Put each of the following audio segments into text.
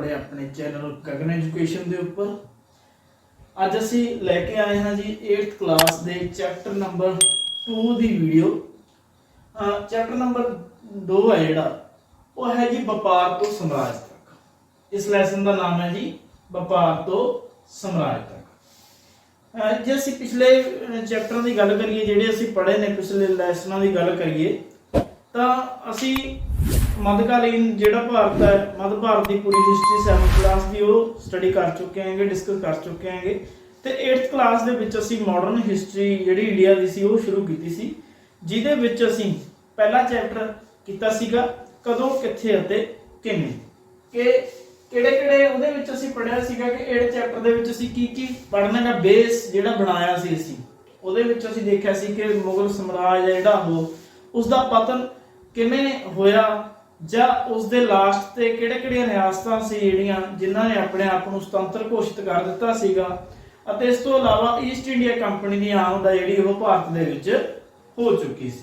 ਤੁਹਾਡੇ ਆਪਣੇ channel Gagan education ਦੇ ਉੱਪਰ। ਅੱਜ ਅਸੀਂ ਲੈ ਕੇ ਆਏ ਹਾਂ ਜੀ 8th ਕਲਾਸ ਦੇ ਚੈਪਟਰ ਨੰਬਰ 2 ਦੀ ਵੀਡੀਓ। ਚੈਪਟਰ ਨੰਬਰ 2 ਹੈ ਜਿਹੜਾ ਉਹ ਹੈ ਜੀ ਵਪਾਰ ਤੋਂ ਸਮਰਾਜ ਤੱਕ। ਇਸ ਲੈਸਨ ਦਾ ਨਾਮ ਹੈ ਜੀ ਵਪਾਰ ਤੋਂ ਸਮਰਾਜ ਤੱਕ। ਜੇ ਅਸੀਂ ਪਿਛਲੇ ਚੈਪਟਰਾਂ ਦੀ ਗੱਲ ਕਰੀਏ, ਜਿਹੜੇ ਅਸੀਂ ਪੜ੍ਹੇ ਨੇ ਪਿਛਲੇ ਲੈਸਨਾਂ ਦੀ ਗੱਲ ਕਰੀਏ, ਤਾਂ ਅਸੀਂ ਮੱਧਕਾਲੀਨ ਜਿਹੜਾ ਭਾਰਤ ਹੈ, ਮੱਧ ਭਾਰਤ ਦੀ ਪੂਰੀ ਹਿਸਟਰੀ 7th ਕਲਾਸ ਦੀ ਉਹ ਸਟੱਡੀ ਕਰ ਚੁੱਕੇ ਹਾਂਗੇ, ਡਿਸਕਸ ਕਰ ਚੁੱਕੇ ਹਾਂਗੇ। ਤੇ 8th ਕਲਾਸ ਦੇ ਵਿੱਚ ਅਸੀਂ ਮਾਡਰਨ ਹਿਸਟਰੀ ਜਿਹੜੀ ਇੰਡੀਆ ਦੀ ਸੀ ਉਹ ਸ਼ੁਰੂ ਕੀਤੀ ਸੀ, ਜਿਹਦੇ ਵਿੱਚ ਅਸੀਂ ਪਹਿਲਾ ਚੈਪਟਰ ਕੀਤਾ ਸੀਗਾ ਕਦੋਂ, ਕਿੱਥੇ ਅਤੇ ਕਿਵੇਂ। ਕਿ ਕਿਹੜੇ ਉਹਦੇ ਵਿੱਚ ਅਸੀਂ ਪੜ੍ਹਿਆ ਸੀਗਾ ਕਿ 8th ਚੈਪਟਰ ਦੇ ਵਿੱਚ ਅਸੀਂ ਕੀ ਪੜ੍ਹਨਾ ਦਾ ਬੇਸ ਜਿਹੜਾ ਬਣਾਇਆ ਸੀ ਅਸੀਂ। ਉਹਦੇ ਵਿੱਚ ਅਸੀਂ ਦੇਖਿਆ ਸੀ ਕਿ ਮੁਗਲ ਸਮਰਾਜ ਜਿਹੜਾ ਉਹ ਉਸ ਦਾ ਪਤਨ ਕਿਵੇਂ ਹੋਇਆ, ਜਾਂ ਉਸ ਦੇ ਲਾਸਟ ਤੇ ਕਿਹੜੀਆਂ ਰਿਆਸਤਾਂ ਸੀ ਜਿਹੜੀਆਂ ਜਿਨ੍ਹਾਂ ਨੇ ਆਪਣੇ ਆਪ ਨੂੰ ਸੁਤੰਤਰ ਘੋਸ਼ਿਤ ਕਰ ਦਿੱਤਾ ਸੀਗਾ, ਅਤੇ ਇਸ ਤੋਂ ਇਲਾਵਾ ਈਸਟ ਇੰਡੀਆ ਕੰਪਨੀ ਦੀ ਆਮਦ ਜਿਹੜੀ ਉਹ ਭਾਰਤ ਦੇ ਵਿੱਚ ਹੋ ਚੁੱਕੀ ਸੀ।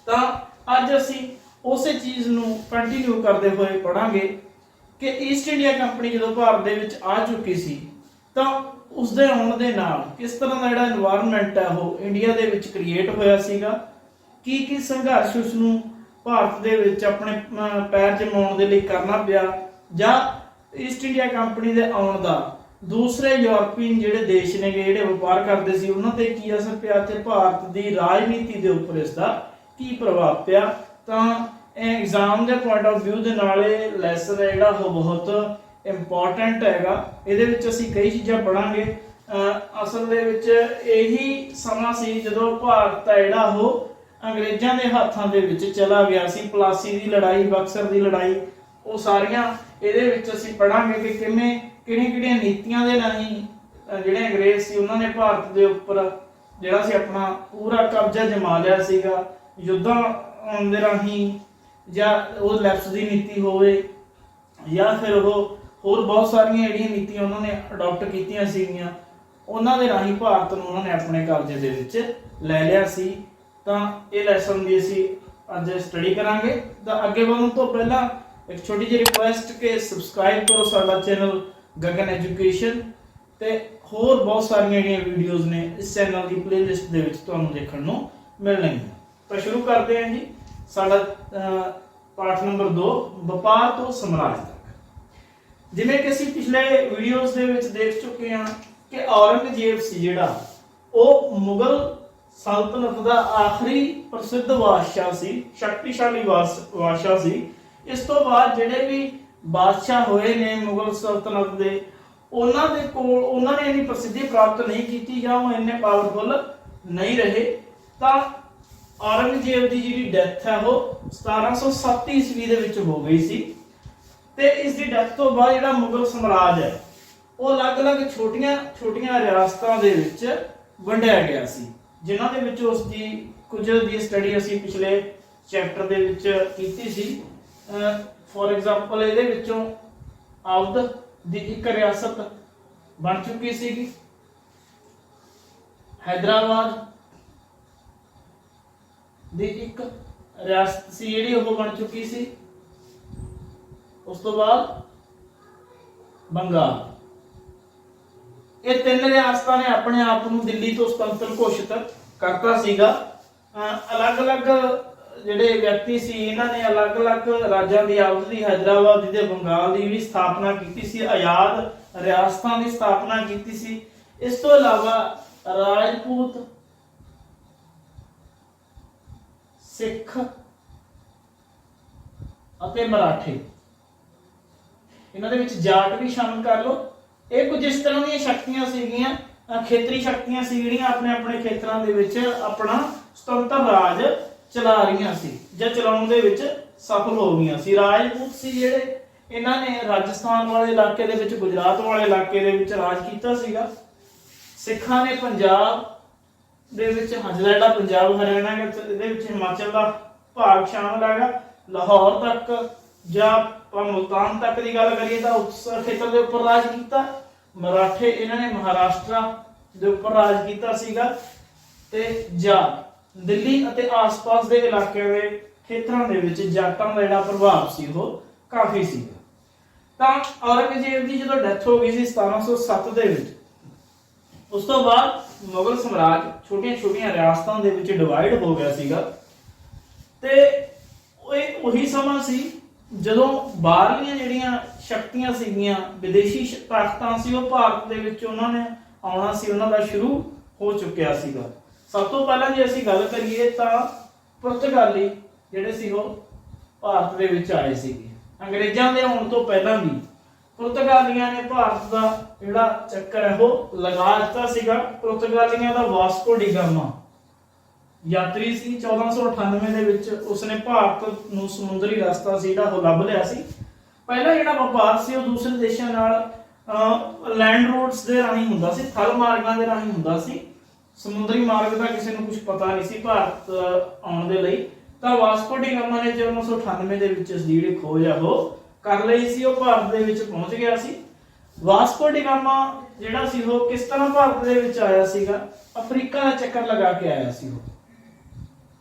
ਤਾਂ ਅੱਜ ਅਸੀਂ ਉਸੇ ਚੀਜ਼ ਨੂੰ ਕੰਟੀਨਿਊ ਕਰਦੇ ਹੋਏ ਪੜਾਂਗੇ ਕਿ ਈਸਟ ਇੰਡੀਆ ਕੰਪਨੀ ਜਦੋਂ ਭਾਰਤ ਦੇ ਵਿੱਚ ਆ ਚੁੱਕੀ ਸੀ ਤਾਂ ਉਸ ਦੇ ਆਉਣ ਦੇ ਨਾਲ ਕਿਸ ਤਰ੍ਹਾਂ ਦਾ ਜਿਹੜਾ এনवायरमेंट ਹੈ ਉਹ ਇੰਡੀਆ ਦੇ ਵਿੱਚ ਕ੍ਰੀਏਟ ਹੋਇਆ ਸੀਗਾ, ਕੀ ਸੰਘਰਸ਼ ਉਸ ਨੂੰ ਭਾਰਤ ਦੇ ਵਿੱਚ ਆਪਣੇ ਪੈਰ ਜਮਾਉਣ ਦੇ ਲਈ ਕਰਨਾ ਪਿਆ, ਜਾਂ ਈਸਟ ਇੰਡੀਆ ਕੰਪਨੀ ਦੇ ਆਉਣ ਦਾ ਦੂਸਰੇ ਯੂਰਪੀਅਨ ਜਿਹੜੇ ਦੇਸ਼ ਨੇ ਜਿਹੜੇ ਵਪਾਰ ਕਰਦੇ ਸੀ ਉਹਨਾਂ ਤੇ ਕੀ ਅਸਰ ਪਿਆ, ਤੇ ਭਾਰਤ ਦੀ ਰਾਜਨੀਤੀ ਦੇ ਉੱਪਰ ਇਸ ਦਾ ਕੀ ਪ੍ਰਭਾਵ ਪਿਆ। ਤਾਂ ਐਗਜ਼ਾਮ ਦੇ ਪੁਆਇੰਟ ਆਫ ਵਿਊ ਦੇ ਨਾਲ ਇਹ ਲੈਸਨ ਹੈ ਜਿਹੜਾ ਉਹ ਬਹੁਤ ਇੰਪੋਰਟੈਂਟ ਹੈਗਾ। ਇਹਦੇ ਵਿੱਚ ਅਸੀਂ ਕਈ ਚੀਜ਼ਾਂ ਪੜਾਂਗੇ। ਅਸਲ ਦੇ ਵਿੱਚ ਇਹੀ ਸਮਾਂ ਸੀ ਜਦੋਂ ਭਾਰਤ ਹੈ ਜਿਹੜਾ ਉਹ ਅੰਗਰੇਜ਼ਾਂ ਦੇ ਹੱਥਾਂ ਦੇ ਵਿੱਚ ਚਲਾ ਗਿਆ ਸੀ। ਪਲਾਸੀ ਦੀ ਲੜਾਈ, ਬਕਸਰ ਦੀ ਲੜਾਈ, ਉਹ ਸਾਰੀਆਂ ਇਹਦੇ ਵਿੱਚ ਅਸੀਂ ਪੜਾਂਗੇ ਕਿ ਕਿਵੇਂ ਕਿਹੜੀਆਂ ਨੀਤੀਆਂ ਦੇ ਰਾਹੀਂ ਜਿਹੜੇ ਅੰਗਰੇਜ਼ ਸੀ ਉਹਨਾਂ ਨੇ ਭਾਰਤ ਦੇ ਉੱਪਰ ਜਿਹੜਾ ਸੀ ਆਪਣਾ ਪੂਰਾ ਕਬਜ਼ਾ ਜਮਾ ਲਿਆ ਸੀਗਾ, ਯੁੱਧਾਂ ਦੇ ਰਾਹੀਂ, ਜਾਂ ਉਹ ਲੈਫਟ ਦੀ ਨੀਤੀ ਹੋਵੇ, ਜਾਂ ਫਿਰ ਉਹ ਹੋਰ ਬਹੁਤ ਸਾਰੀਆਂ ਜਿਹੜੀਆਂ ਨੀਤੀਆਂ ਉਹਨਾਂ ਨੇ ਅਡਾਪਟ ਕੀਤੀਆਂ ਸੀਗੀਆਂ, ਉਹਨਾਂ ਦੇ ਰਾਹੀਂ ਭਾਰਤ ਨੂੰ ਉਹਨਾਂ ਨੇ ਆਪਣੇ ਕਬਜ਼ੇ ਦੇ ਵਿੱਚ ਲੈ ਲਿਆ ਸੀ। ਤਾਂ ਇਹ ਲੈਸਨ ਦੀ ਅਸੀਂ ਅੱਜ ਸਟੱਡੀ ਕਰਾਂਗੇ। ਤਾਂ ਅੱਗੇ ਵਧਣ ਤੋਂ ਪਹਿਲਾਂ ਇੱਕ ਛੋਟੀ ਜਿਹੀ ਰਿਕੁਐਸਟ ਕਿ ਸਬਸਕ੍ਰਾਈਬ ਕਰੋ ਸਾਡਾ ਚੈਨਲ ਗਗਨ ਐਜੂਕੇਸ਼ਨ, ਤੇ ਹੋਰ ਬਹੁਤ ਸਾਰੀਆਂ ਜਿਹੜੀਆਂ ਵੀਡੀਓਜ਼ ਨੇ ਇਸ ਚੈਨਲ ਦੀ ਪਲੇਲਿਸਟ ਦੇ ਵਿੱਚ ਤੁਹਾਨੂੰ ਦੇਖਣ ਨੂੰ ਮਿਲਣਗੀਆਂ। ਤਾਂ ਸ਼ੁਰੂ ਕਰਦੇ ਹਾਂ ਜੀ ਸਾਡਾ ਪਾਠ ਨੰਬਰ 2 ਵਪਾਰ ਤੋਂ ਸਮਰਾਜ ਤੱਕ। ਜਿਵੇਂ ਕਿ ਅਸੀਂ ਪਿਛਲੇ ਵੀਡੀਓਜ਼ ਦੇ ਵਿੱਚ ਦੇਖ ਚੁੱਕੇ ਹਾਂ ਕਿ ਔਰੰਗਜ਼ੇਬ ਸੀ ਜਿਹੜਾ ਉਹ ਮੁਗਲ ਸਲਤਨਤ ਦਾ ਆਖਰੀ ਪ੍ਰਸਿੱਧ ਬਾਦਸ਼ਾਹ ਸੀ, ਸ਼ਕਤੀਸ਼ਾਲੀ ਬਾਦਸ਼ਾਹ ਸੀ। ਇਸ ਤੋਂ ਬਾਅਦ ਜਿਹੜੇ ਵੀ ਬਾਦਸ਼ਾਹ ਹੋਏ ਨੇ ਮੁਗਲ ਸਲਤਨਤ ਦੇ, ਉਹਨਾਂ ਦੇ ਕੋਲ ਉਹਨਾਂ ਨੇ ਇੰਨੀ ਪ੍ਰਸਿੱਧੀ ਪ੍ਰਾਪਤ ਨਹੀਂ ਕੀਤੀ, ਜਾਂ ਉਹ ਇੰਨੇ ਪਾਵਰਫੁਲ ਨਹੀਂ ਰਹੇ। ਤਾਂ ਔਰੰਗਜ਼ੇਬ ਦੀ ਜਿਹੜੀ ਡੈਥ ਹੈ ਉਹ 1707 ਈਸਵੀ ਦੇ ਵਿੱਚ ਹੋ ਗਈ ਸੀ, ਤੇ ਇਸ ਦੀ ਡੈਥ ਤੋਂ ਬਾਅਦ ਜਿਹੜਾ ਮੁਗਲ ਸਮਰਾਜ ਹੈ ਉਹ ਅਲੱਗ-ਅਲੱਗ ਛੋਟੀਆਂ ਰਿਆਸਤਾਂ ਦੇ ਵਿੱਚ ਵੰਡਿਆ ਗਿਆ ਸੀ, ਜਿਨ੍ਹਾਂ ਦੇ ਵਿੱਚ ਉਸ ਦੀ ਕੁਝ ਦੀ ਸਟੱਡੀ ਅਸੀਂ ਪਿਛਲੇ ਚੈਪਟਰ ਦੇ ਵਿੱਚ ਕੀਤੀ ਸੀ। ਫੋਰ ਐਗਜ਼ਾਮਪਲ ਇਹਦੇ ਵਿੱਚੋਂ ਅਵਧ ਦੀ ਇੱਕ ਰਿਆਸਤ ਬਣ ਚੁੱਕੀ ਸੀਗੀ, ਹੈਦਰਾਬਾਦ ਦੀ ਇੱਕ ਰਿਆਸਤ ਸੀ ਜਿਹੜੀ ਉਹ ਬਣ ਚੁੱਕੀ ਸੀ, ਉਸ ਤੋਂ ਬਾਅਦ ਬੰਗਾਲ। ਇਹ ਤਿੰਨ ਰਿਆਸਤਾਂ ਨੇ ਆਪਣੇ ਆਪ ਨੂੰ ਦਿੱਲੀ ਤੋਂ ਸੁਤੰਤਰ ਘੋਸ਼ਿਤ ਕਰਤਾ ਸੀਗਾ। ਅਲੱਗ-ਅਲੱਗ ਜਿਹੜੇ ਵਿਅਕਤੀ ਸੀ ਇਹਨਾਂ ਨੇ ਅਲੱਗ-ਅਲੱਗ ਰਾਜਾਂ ਦੀ, ਅਵਧ ਦੀ, ਹੈਦਰਾਬਾਦ ਦੀ ਤੇ ਬੰਗਾਲ ਦੀ ਵੀ ਸਥਾਪਨਾ ਕੀਤੀ ਸੀ, ਆਜ਼ਾਦ ਰਿਆਸਤਾਂ ਦੀ ਸਥਾਪਨਾ ਕੀਤੀ ਸੀ। ਇਸ ਤੋਂ ਇਲਾਵਾ ਰਾਜਪੂਤ, ਸਿੱਖ ਅਤੇ ਮਰਾਠੇ, ਇਹਨਾਂ ਦੇ ਵਿੱਚ ਜਾਟ ਵੀ ਸ਼ਾਮਿਲ ਕਰ ਲਓ। ਇਹ ਕੁਝ ਇਸ ਤਰ੍ਹਾਂ ਦੀਆਂ ਸ਼ਕਤੀਆਂ ਸੀਗੀਆਂ, ਖੇਤਰੀ ਸ਼ਕਤੀਆਂ ਸੀ ਜਿਹੜੀਆਂ ਆਪਣੇ ਖੇਤਰਾਂ ਦੇ ਵਿੱਚ ਆਪਣਾ ਸੁਤੰਤਰ ਰਾਜ ਚਲਾ ਰਹੀਆਂ ਸੀ ਜਾਂ ਚਲਾਉਣ ਦੇ ਵਿੱਚ ਸਫਲ ਹੋ ਗਈਆਂ ਸੀ। ਰਾਜਪੂਤ ਸੀ ਜਿਹੜੇ ਇਹਨਾਂ ਨੇ ਰਾਜਸਥਾਨ ਵਾਲੇ ਇਲਾਕੇ ਦੇ ਵਿੱਚ, ਗੁਜਰਾਤ ਵਾਲੇ ਇਲਾਕੇ ਦੇ ਵਿੱਚ ਰਾਜ ਕੀਤਾ ਸੀਗਾ। ਸਿੱਖਾਂ ਨੇ ਪੰਜਾਬ ਦੇ ਵਿੱਚ ਜਿਹੜਾ ਪੰਜਾਬ, ਹਰਿਆਣਾ ਦੇ ਵਿੱਚ ਹਿਮਾਚਲ ਦਾ ਭਾਗ ਸ਼ਾਮਲ ਹੈਗਾ, ਲਾਹੌਰ ਤੱਕ ਜਾਂ ਮੁਲਤਾਨ ਤੱਕ ਦੀ ਗੱਲ ਕਰੀਏ ਤਾਂ ਉਸ ਖੇਤਰ ਦੇ ਉੱਪਰ ਰਾਜ ਕੀਤਾ। ਮਰਾਠੇ ਇਹਨਾਂ ਨੇ ਮਹਾਰਾਸ਼ਟਰ ਦੇ ਉੱਪਰ ਰਾਜ ਕੀਤਾ ਸੀਗਾ, ਤੇ ਜਾਂ ਦਿੱਲੀ ਅਤੇ ਆਸ-ਪਾਸ ਦੇ ਇਲਾਕਿਆਂ ਦੇ ਖੇਤਰਾਂ ਦੇ ਵਿੱਚ ਜਾਟਾਂ ਦਾ ਜਿਹੜਾ ਪ੍ਰਭਾਵ ਸੀ ਉਹ ਕਾਫੀ ਸੀਗਾ। ਤਾਂ ਔਰੰਗਜ਼ੇਬ ਦੀ ਜਦੋਂ ਡੈਥ ਹੋ ਗਈ ਸੀ 1707 ਦੇ ਵਿੱਚ, ਉਸ ਤੋਂ ਬਾਅਦ ਮੁਗਲ ਸਮਰਾਜ ਛੋਟੀਆਂ-ਛੋਟੀਆਂ ਰਿਆਸਤਾਂ ਦੇ ਵਿੱਚ ਡਿਵਾਈਡ ਹੋ ਗਿਆ ਸੀਗਾ। ਤੇ ਇਹ ਉਹੀ ਸਮਾਂ ਸੀ ਜਦੋਂ ਬਾਹਰਲੀਆਂ ਜਿਹੜੀਆਂ ਸ਼ਕਤੀਆਂ ਸੀਗੀਆਂ, ਵਿਦੇਸ਼ੀ ਤਾਕਤਾਂ ਸੀ, ਉਹ ਭਾਰਤ ਦੇ ਵਿੱਚ ਉਹਨਾਂ ਨੇ ਆਉਣਾ ਸੀ, ਉਹਨਾਂ ਦਾ ਸ਼ੁਰੂ ਹੋ ਚੁੱਕਿਆ ਸੀਗਾ। ਸਭ ਤੋਂ ਪਹਿਲਾਂ ਜੇ ਅਸੀਂ ਗੱਲ ਕਰੀਏ ਤਾਂ ਪੁਰਤਗਾਲੀ ਜਿਹੜੇ ਸੀ ਉਹ ਭਾਰਤ ਦੇ ਵਿੱਚ ਆਏ ਸੀਗੇ। ਅੰਗਰੇਜ਼ਾਂ ਦੇ ਆਉਣ ਤੋਂ ਪਹਿਲਾਂ ਵੀ ਪੁਰਤਗਾਲੀਆਂ ਨੇ ਭਾਰਤ ਦਾ ਜਿਹੜਾ ਚੱਕਰ ਹੈ ਉਹ ਲਗਾ ਦਿੱਤਾ ਸੀਗਾ। ਪੁਰਤਗਾਲੀਆਂ ਦਾ ਵਾਸਕੋ ਡੀ ਗਾਮਾ ਯਾਤਰੀ ਸੀ। 1498 ਦੇ ਵਿੱਚ ਉਸਨੇ ਭਾਰਤ ਨੂੰ ਸਮੁੰਦਰੀ ਰਸਤਾ ਸੀ ਜਿਹੜਾ ਉਹ ਲੱਭ ਲਿਆ ਸੀ। ਪਹਿਲਾਂ ਜਿਹੜਾ ਵਪਾਰ ਸੀ ਉਹ ਦੂਸਰੇ ਦੇਸ਼ਾਂ ਨਾਲ ਲੈਂਡ ਰੋਡਸ ਦੇ ਰਾਹੀਂ ਹੁੰਦਾ ਸੀ, ਥਲ ਮਾਰਗਾਂ ਦੇ ਰਾਹੀਂ ਹੁੰਦਾ ਸੀ। ਸਮੁੰਦਰੀ ਮਾਰਗ ਦਾ ਕਿਸੇ ਨੂੰ ਕੁਝ ਪਤਾ ਨਹੀਂ ਸੀ ਭਾਰਤ ਆਉਣ ਦੇ ਲਈ। ਤਾਂ ਵਾਸਕੋ ਡੀ ਗਾਮਾ ਨੇ 1498 ਦੇ ਵਿੱਚ ਇਸ ਦੀ ਜਿਹੜੀ ਖੋਜ ਆ ਉਹ ਕਰ ਲਈ ਸੀ, ਉਹ ਭਾਰਤ ਦੇ ਵਿੱਚ ਪਹੁੰਚ ਗਿਆ ਸੀ। ਵਾਸਕੋ ਡੀ ਗਾਮਾ ਜਿਹੜਾ ਸੀ ਉਹ ਕਿਸ ਤਰ੍ਹਾਂ ਭਾਰਤ ਦੇ ਵਿੱਚ ਆਇਆ ਸੀਗਾ? ਅਫਰੀਕਾ ਦਾ ਚੱਕਰ ਲਗਾ ਕੇ ਆਇਆ ਸੀ ਉਹ।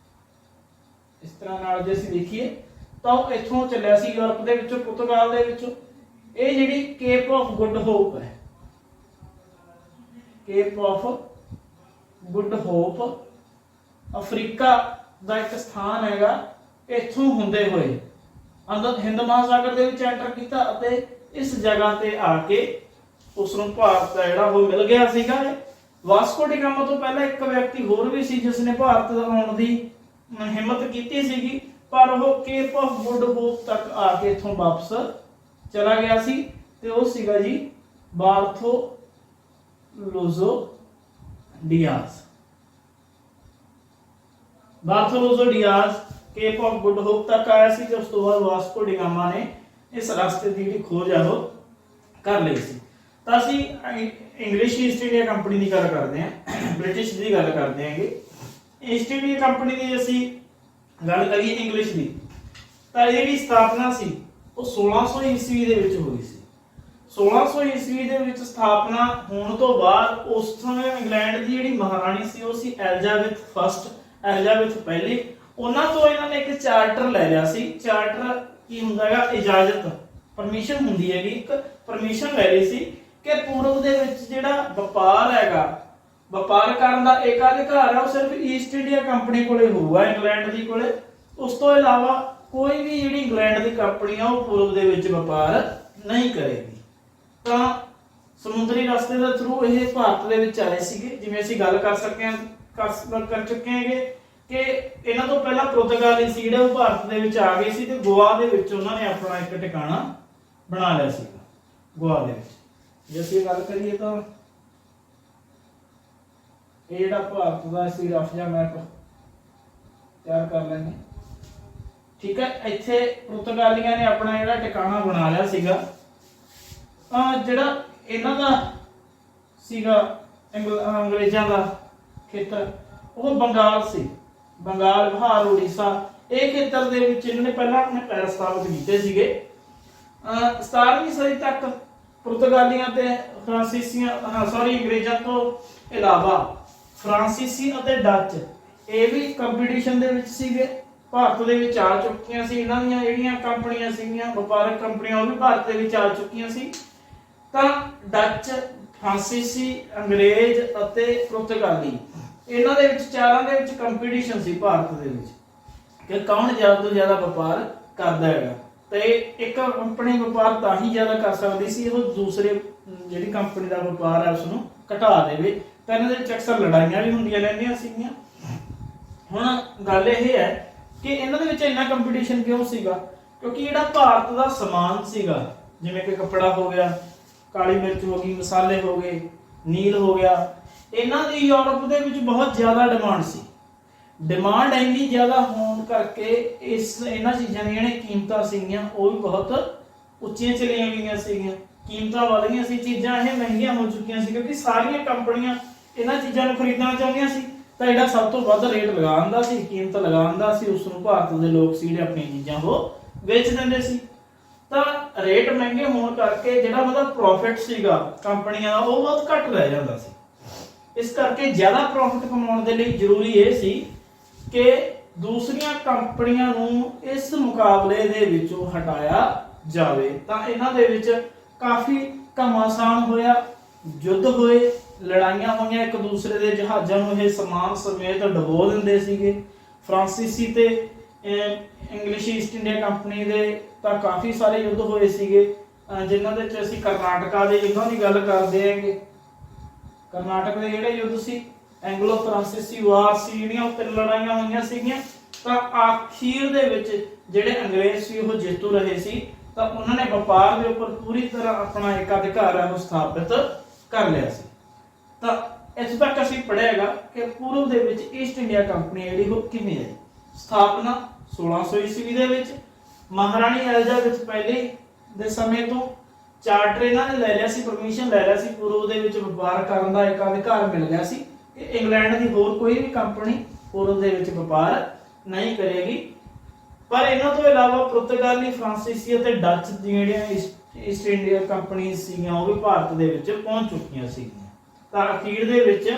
ਇਸ ਤਰ੍ਹਾਂ ਨਾਲ ਜੇ ਅਸੀਂ ਦੇਖੀਏ ਤਾਂ ਉਹ ਇੱਥੋਂ ਚੱਲਿਆ ਸੀ ਯੂਰਪ ਦੇ ਵਿੱਚੋਂ, ਪੁਰਤਗਾਲ ਦੇ ਵਿੱਚੋਂ। ਇਹ ਜਿਹੜੀ ਕੇਪ ਆਫ ਗੁੱਡ ਹੋਪ ਹੈ, Cape of Good Hope Africa ਦਾ ਇੱਕ ਸਥਾਨ ਹੈਗਾ। ਇੱਥੋਂ ਹੁੰਦੇ ਹੋਏ ਅੰਦਰ ਹਿੰਦ ਮਹਾਸਾਗਰ ਦੇ ਵਿੱਚ ਐਂਟਰ ਕੀਤਾ ਅਤੇ ਇਸ ਜਗ੍ਹਾ ਤੇ ਆ ਕੇ ਉਸ ਨੂੰ ਭਾਰਤ ਦਾ ਜਿਹੜਾ ਉਹ ਮਿਲ ਗਿਆ ਸੀਗਾ। ਵਾਸਕੋ ਡੀ ਗਾਮਾ ਤੋਂ ਪਹਿਲਾਂ ਇੱਕ ਵਿਅਕਤੀ ਹੋਰ ਵੀ ਸੀ ਜਿਸ ਨੇ ਭਾਰਤ ਆਉਣ ਦੀ ਹਿੰਮਤ ਕੀਤੀ ਸੀਗੀ, ਪਰ ਉਹ ਕੇਪ ਆਫ ਗੁੱਡ ਹੋਪ ਤੱਕ ਆ ਕੇ ਇੱਥੋਂ ਵਾਪਸ ਚਲਾ ਗਿਆ ਸੀ ਤੇ ਉਹ ਸੀਗਾ ਜੀ ਬਾਰਥੋਲੋਜ਼ੋ Diaz. ਬਾਰਥੋਲੋਜ਼ੋ Diaz cape of Good hop ਤੱਕ ਆਇਆ ਸੀ ਤੇ ਉਸ ਤੋਂ ਬਾਅਦ ਵਾਸਕੋ ਡੀ ਗਾਮਾ ਨੇ ਇਸ ਰਸਤੇ ਦੀ ਜਿਹੜੀ ਖੋਜ ਆ ਉਹ ਕਰ ਲਈ ਸੀ। ਤਾਂ ਅਸੀਂ ਇੰਗਲਿਸ਼ ਈਸਟ ਇੰਡੀਆ ਕੰਪਨੀ ਦੀ ਗੱਲ ਕਰਦੇ ਹਾਂ, ਬ੍ਰਿਟਿਸ਼ ਦੀ ਗੱਲ ਕਰਦੇ ਹਾਂਗੇ। ਈਸਟ ਇੰਡੀਆ ਕੰਪਨੀ ਦੀ ਅਸੀਂ ਗੱਲ ਕਰੀਏ ਇੰਗਲਿਸ਼ ਦੀ, ਤਾਂ ਜਿਹੜੀ ਸਥਾਪਨਾ ਸੀ ਉਹ 1600 ਈਸਵੀ ਦੇ ਵਿੱਚ ਹੋਈ ਸੀ। 1600 ਈਸਵੀ ਦੇ ਵਿੱਚ ਸਥਾਪਨਾ ਹੋਣ ਤੋਂ ਬਾਅਦ ਉਸ ਸਮੇਂ ਇੰਗਲੈਂਡ ਦੀ ਜਿਹੜੀ ਮਹਾਰਾਣੀ ਸੀ ਉਹ ਸੀ ਐਲਿਜ਼ਾਬੈਥ ਫਸਟ, ਐਲਿਜ਼ਾਬੈਥ ਪਹਿਲੀ। ਉਹਨਾਂ ਤੋਂ ਇਹਨਾਂ ਨੇ ਇੱਕ ਚਾਰਟਰ ਲੈ ਲਿਆ ਸੀ। ਚਾਰਟਰ ਕੀ ਹੁੰਦਾ ਹੈਗਾ? ਇਜਾਜ਼ਤ, ਪਰਮਿਸ਼ਨ ਹੁੰਦੀ ਹੈਗੀ, ਇੱਕ ਪਰਮਿਸ਼ਨ ਲੈ ਲਈ ਸੀ ਕਿ ਪੂਰਬ ਦੇ ਵਿੱਚ ਜਿਹੜਾ ਵਪਾਰ ਹੈਗਾ, ਵਪਾਰ ਕਰਨ ਦਾ ਏਕਾਧਿਕਾਰ ਹੈ ਉਹ ਸਿਰਫ ਈਸਟ ਇੰਡੀਆ ਕੰਪਨੀ ਕੋਲੇ ਹੋਊਗਾ, ਇੰਗਲੈਂਡ ਦੀ ਕੋਲੇ। ਉਸ ਤੋਂ ਇਲਾਵਾ ਕੋਈ ਵੀ ਜਿਹੜੀ ਇੰਗਲੈਂਡ ਦੀ ਕੰਪਨੀ ਆ ਉਹ ਪੂਰਬ ਦੇ ਵਿੱਚ ਵਪਾਰ ਨਹੀਂ ਕਰੇਗੀ। ਤਾਂ ਸਮੁੰਦਰੀ ਰਸਤੇ ਦੇ ਥਰੂ ਇਹ ਭਾਰਤ ਦੇ ਵਿੱਚ ਆਏ ਸੀਗੇ। ਜਿਵੇਂ ਅਸੀਂ ਗੱਲ ਕਰ ਚੁੱਕੇ ਹੈਗੇ ਕਿ ਇਹਨਾਂ ਤੋਂ ਪਹਿਲਾਂ ਪੁਰਤਗਾਲੀ ਸੀ ਜਿਹੜੇ ਉਹ ਭਾਰਤ ਦੇ ਵਿੱਚ ਆ ਗਏ ਸੀ ਤੇ ਗੋਆ ਦੇ ਵਿੱਚ ਉਹਨਾਂ ਨੇ ਆਪਣਾ ਇੱਕ ਟਿਕਾਣਾ ਬਣਾ ਲਿਆ ਸੀਗਾ, ਗੋਆ ਦੇ ਵਿੱਚ। ਜੇ ਅਸੀਂ ਗੱਲ ਕਰੀਏ ਤਾਂ ਇਹ ਜਿਹੜਾ ਭਾਰਤ ਦਾ ਅਸੀਂ ਰਫ ਜਿਹਾ ਮੈਪ ਤਿਆਰ ਕਰ ਲੈਂਦੇ, ਠੀਕ ਹੈ। ਇੱਥੇ ਪੁਰਤਗਾਲੀਆਂ ਨੇ ਆਪਣਾ ਜਿਹੜਾ ਟਿਕਾਣਾ ਬਣਾ ਲਿਆ ਸੀਗਾ। ਜਿਹੜਾ ਇਹਨਾਂ ਦਾ ਸੀਗਾ ਅੰਗਰੇਜ਼ਾਂ ਦਾ ਖੇਤਰ ਉਹ ਬੰਗਾਲ ਸੀ, ਬੰਗਾਲ, ਬਿਹਾਰ, ਉੜੀਸਾ, ਇਹ ਖੇਤਰ ਦੇ ਵਿੱਚ ਇਹਨਾਂ ਨੇ ਪਹਿਲਾਂ ਆਪਣੇ ਪੈਰ ਸਥਾਪਿਤ ਕੀਤੇ ਸੀਗੇ। 17ਵੀਂ ਸਦੀ ਤੱਕ ਪੁਰਤਗਾਲੀਆਂ ਤੇ ਅੰਗਰੇਜ਼ਾਂ ਤੋਂ ਇਲਾਵਾ ਫਰਾਂਸੀਸੀ ਅਤੇ ਡੱਚ ਇਹ ਵੀ ਕੰਪੀਟੀਸ਼ਨ ਦੇ ਵਿੱਚ ਸੀਗੇ, ਭਾਰਤ ਦੇ ਵਿੱਚ ਆ ਚੁੱਕੀਆਂ ਸੀ। ਇਹਨਾਂ ਦੀਆਂ ਜਿਹੜੀਆਂ ਕੰਪਨੀਆਂ ਸੀਗੀਆਂ, ਵਪਾਰਕ ਕੰਪਨੀਆਂ, ਉਹ ਵੀ ਭਾਰਤ ਦੇ ਵਿੱਚ ਆ ਚੁੱਕੀਆਂ ਸੀ। ਤਾਂ ਡੱਚ, ਫਰਾਂਸੀਸੀ, ਅੰਗਰੇਜ਼ ਅਤੇ ਪੁਰਤਗਾਲੀ, ਇਹਨਾਂ ਦੇ ਵਿੱਚ ਚਾਰਾਂ ਦੇ ਵਿੱਚ ਕੰਪੀਟੀਸ਼ਨ ਸੀ ਭਾਰਤ ਦੇ ਵਿੱਚ ਕਿ ਕੌਣ ਜ਼ਿਆਦਾ ਤੋਂ ਜ਼ਿਆਦਾ ਵਪਾਰ ਕਰਦਾ ਹੈਗਾ। ਤੇ ਇੱਕ ਕੰਪਨੀ ਵਪਾਰ ਤਾਂ ਹੀ ਜ਼ਿਆਦਾ ਕਰ ਸਕਦੀ ਸੀ ਉਹ ਦੂਸਰੇ ਜਿਹੜੀ ਕੰਪਨੀ ਦਾ ਵਪਾਰ ਹੈ ਉਸ ਨੂੰ ਘਟਾ ਦੇਵੇ। ਤਾਂ ਇਹਨਾਂ ਦੇ ਵਿੱਚ ਅਕਸਰ ਲੜਾਈਆਂ ਵੀ ਹੁੰਦੀਆਂ ਰਹਿੰਦੀਆਂ ਸੀਗੀਆਂ। ਹੁਣ ਗੱਲ ਇਹ ਹੈ ਕਿ ਇਹਨਾਂ ਦੇ ਵਿੱਚ ਇੰਨਾ ਕੰਪੀਟੀਸ਼ਨ ਕਿਉਂ ਸੀਗਾ? ਕਿਉਂਕਿ ਜਿਹੜਾ ਭਾਰਤ ਦਾ ਸਮਾਨ ਸੀਗਾ, ਜਿਵੇਂ ਕਿ ਕੱਪੜਾ ਹੋ ਗਿਆ, ਕਾਲੀ ਮਿਰਚ ਹੋ ਗਈ, ਮਸਾਲੇ ਹੋ ਗਏ, ਨੀਲ ਹੋ ਗਿਆ, ਇਹਨਾਂ ਦੀ ਯੂਰਪ ਦੇ ਵਿੱਚ ਬਹੁਤ ਜ਼ਿਆਦਾ ਡਿਮਾਂਡ ਸੀ। ਡਿਮਾਂਡ ਇੰਨੀ ਜ਼ਿਆਦਾ ਹੋਣ ਕਰਕੇ ਇਹਨਾਂ ਚੀਜ਼ਾਂ ਦੀਆਂ ਜਿਹੜੀਆਂ ਕੀਮਤਾਂ ਸੀਗੀਆਂ ਉਹ ਵੀ ਬਹੁਤ ਉੱਚੀਆਂ ਚਲੀਆਂ ਗਈਆਂ ਸੀਗੀਆਂ, ਕੀਮਤਾਂ ਵਧ ਗਈਆਂ ਸੀ, ਚੀਜ਼ਾਂ ਇਹ ਮਹਿੰਗੀਆਂ ਹੋ ਚੁੱਕੀਆਂ ਸੀ ਕਿਉਂਕਿ ਸਾਰੀਆਂ ਕੰਪਨੀਆਂ ਇਹਨਾਂ ਚੀਜ਼ਾਂ ਨੂੰ ਖਰੀਦਣਾ ਚਾਹੁੰਦੀਆਂ ਸੀ। ਤਾਂ ਜਿਹੜਾ ਸਭ ਤੋਂ ਵੱਧ ਰੇਟ ਲਗਾਉਂਦਾ ਸੀ, ਕੀਮਤ ਲਗਾਉਂਦਾ ਸੀ, ਉਸ ਨੂੰ ਭਾਰਤ ਦੇ ਲੋਕ ਸੀ ਜਿਹੜੇ ਆਪਣੀਆਂ ਚੀਜ਼ਾਂ ਉਹ ਵੇਚ ਦਿੰਦੇ ਸੀ। ਤਾਂ ਰੇਟ ਮਹਿੰਗੇ ਹੋਣ ਕਰਕੇ ਜਿਹੜਾ ਉਹਦਾ ਪ੍ਰੋਫਿਟ ਸੀਗਾ ਕੰਪਨੀਆਂ ਦਾ ਉਹ ਬਹੁਤ ਘੱਟ ਰਹਿ ਜਾਂਦਾ ਸੀ। ਇਸ ਕਰਕੇ ਜ਼ਿਆਦਾ ਪ੍ਰੋਫਿਟ ਕਮਾਉਣ ਦੇ ਲਈ ਜ਼ਰੂਰੀ ਇਹ ਸੀ ਕਿ ਦੂਸਰੀਆਂ ਕੰਪਨੀਆਂ ਨੂੰ ਇਸ ਮੁਕਾਬਲੇ ਦੇ ਵਿੱਚੋਂ ਹਟਾਇਆ ਜਾਵੇ। ਤਾਂ ਇਹਨਾਂ ਦੇ ਵਿੱਚ ਕਾਫੀ ਘਮਾਸਾਨ ਹੋਇਆ, युद्ध ਹੋਏ, ਲੜਾਈਆਂ ਹੋਈਆਂ, ਇੱਕ ਦੂਸਰੇ ਦੇ ਜਹਾਜ਼ਾਂ ਨੂੰ ਇਹ ਸਮਾਨ ਸਮੇਤ ਡਬੋ ਦਿੰਦੇ ਸੀਗੇ। ਫਰਾਂਸੀਸੀ ਤੇ ਇੰਗਲਿਸ਼ ਈਸਟ ਇੰਡੀਆ ਕੰਪਨੀ ਦੇ ਤਾਂ ਕਾਫੀ ਸਾਰੇ ਯੁੱਧ ਹੋਏ ਸੀਗੇ, ਜਿਨ੍ਹਾਂ ਦੇ ਵਿੱਚ ਅਸੀਂ ਕਰਨਾਟਕਾ ਦੇ ਯੁੱਧਾਂ ਦੀ ਗੱਲ ਕਰਦੇ ਹੈਗੇ। ਕਰਨਾਟਕ ਦੇ ਜਿਹੜੇ ਯੁੱਧ ਸੀ, ਐਂਗਲੋ ਫਰਾਂਸੀਸੀ ਵਾਰ ਸੀ, ਜਿਹੜੀਆਂ ਉਹ 3 ਲੜਾਈਆਂ ਹੋਈਆਂ ਸੀਗੀਆਂ। ਤਾਂ ਆਖੀਰ ਦੇ ਵਿੱਚ ਜਿਹੜੇ ਅੰਗਰੇਜ਼ ਸੀ ਉਹ ਜੇਤੂ ਰਹੇ ਸੀ, ਤਾਂ ਉਹਨਾਂ ਨੇ ਵਪਾਰ ਦੇ ਉੱਪਰ ਪੂਰੀ ਤਰ੍ਹਾਂ ਆਪਣਾ ਏਕਾਧਿਕਾਰ ਹੈ ਉਹ ਸਥਾਪਿਤ ਕਰ ਲਿਆ ਸੀ। ਤਾਂ ਇਸ ਤੱਕ ਅਸੀਂ ਪੜ੍ਹਿਆਗਾ ਕਿ ਪੂਰਬ ਦੇ ਵਿੱਚ ਈਸਟ ਇੰਡੀਆ ਕੰਪਨੀ ਜਿਹੜੀ ਉਹ ਕਿਵੇਂ ਆਈ। ਸਥਾਪਨਾ 1600 ਈਸਵੀ ਦੇ ਵਿੱਚ ਮਹਾਰਾਣੀ ਐਲਿਜ਼ਾਬੈਥ ਪਹਿਲੀ ਦੇ ਸਮੇਂ ਤੋਂ ਚਾਰਟਰ ਇਹਨਾਂ ਨੇ ਲੈ ਲਿਆ ਸੀ, ਪਰਮਿਸ਼ਨ ਲੈ ਲਿਆ ਸੀ, ਪੂਰਬ ਦੇ ਵਿੱਚ ਵਪਾਰ ਕਰਨ ਦਾ ਏਕਾਧਿਕਾਰ ਮਿਲ ਗਿਆ ਸੀ ਕਿ ਇੰਗਲੈਂਡ ਦੀ ਹੋਰ ਕੋਈ ਵੀ ਕੰਪਨੀ ਪੂਰਬ ਦੇ ਵਿੱਚ ਵਪਾਰ ਨਹੀਂ ਕਰੇਗੀ। ਪਰ ਇਹਨਾਂ ਤੋਂ ਇਲਾਵਾ ਪੁਰਤਗਾਲੀ, ਫਰਾਂਸੀਸੀ ਅਤੇ ਡੱਚ ਜਿਹੜੀਆਂ ਈਸਟ ਇੰਡੀਆ ਕੰਪਨੀ ਸੀਗੀਆਂ ਉਹ ਵੀ ਭਾਰਤ ਦੇ ਵਿੱਚ ਪਹੁੰਚ ਚੁੱਕੀਆਂ ਸੀਗੀਆਂ। ਤਾਂ ਅਖੀਰ ਦੇ ਵਿੱਚ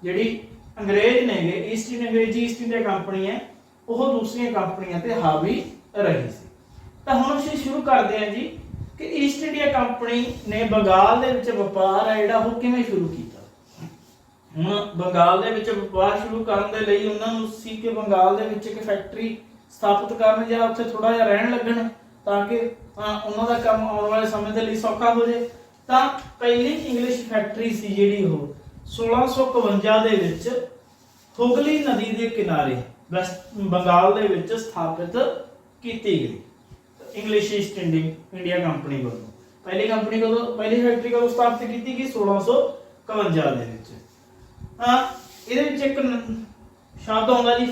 ਜਿਹੜੀ ਅੰਗਰੇਜ਼ ਨੇਗੇ, ਈਸਟ ਇੰਡੀਆ ਕੰਪਨੀ ਹੈ, ਉਹ ਦੂਸਰੀਆਂ ਕੰਪਨੀਆਂ ਤੇ ਹਾਵੀ ਰਹੀ ਸੀ। ਤਾਂ ਹੁਣ ਅਸੀਂ ਸ਼ੁਰੂ ਕਰਦੇ ਹਾਂ ਜੀ ਕਿ ਈਸਟ ਇੰਡੀਆ ਕੰਪਨੀ ਨੇ ਬੰਗਾਲ ਦੇ ਵਿੱਚ ਵਪਾਰ ਹੈ ਜਿਹੜਾ ਉਹ ਕਿਵੇਂ ਸ਼ੁਰੂ ਕੀਤਾ। ਹੁਣ ਬੰਗਾਲ ਦੇ ਵਿੱਚ ਵਪਾਰ ਸ਼ੁਰੂ ਕਰਨ ਦੇ ਲਈ ਉਹਨਾਂ ਨੂੰ ਸੀ ਕਿ ਬੰਗਾਲ ਦੇ ਵਿੱਚ ਇੱਕ ਫੈਕਟਰੀ ਸਥਾਪਿਤ ਕਰਨ ਜਾਂ ਉੱਥੇ ਥੋੜਾ ਜਿਹਾ ਰਹਿਣ ਲੱਗਣ, ਤਾਂ ਕਿ ਉਹਨਾਂ ਦਾ ਕੰਮ ਆਉਣ ਵਾਲੇ ਸਮੇਂ ਦੇ ਲਈ ਸੌਖਾ ਹੋ ਜਾਏ। ਤਾਂ ਪਹਿਲੀ ਇੰਗਲਿਸ਼ ਫੈਕਟਰੀ ਸੀ ਜਿਹੜੀ ਉਹ 1651 ਦੇ ਵਿੱਚ ਹੁਗਲੀ ਨਦੀ ਦੇ ਕਿਨਾਰੇ ਬੰਗਾਲ ਦੇ ਵਿੱਚ ਸਥਾਪਿਤ ਕੀਤੀ ਗਈ ਇੰਗਲਿਸ਼ ਈਸਟ ਇੰਡੀਆ ਕੰਪਨੀ ਵੱਲੋਂ। ਪਹਿਲੀ ਫੈਕਟਰੀ ਕਦੋਂ ਸਥਾਪਿਤ ਕੀਤੀ ਗਈ? 1651 ਦੇ ਵਿੱਚ। ਇਹਦੇ ਵਿੱਚ ਇੱਕ ਸ਼ਬਦ ਆਉਂਦਾ ਜੀ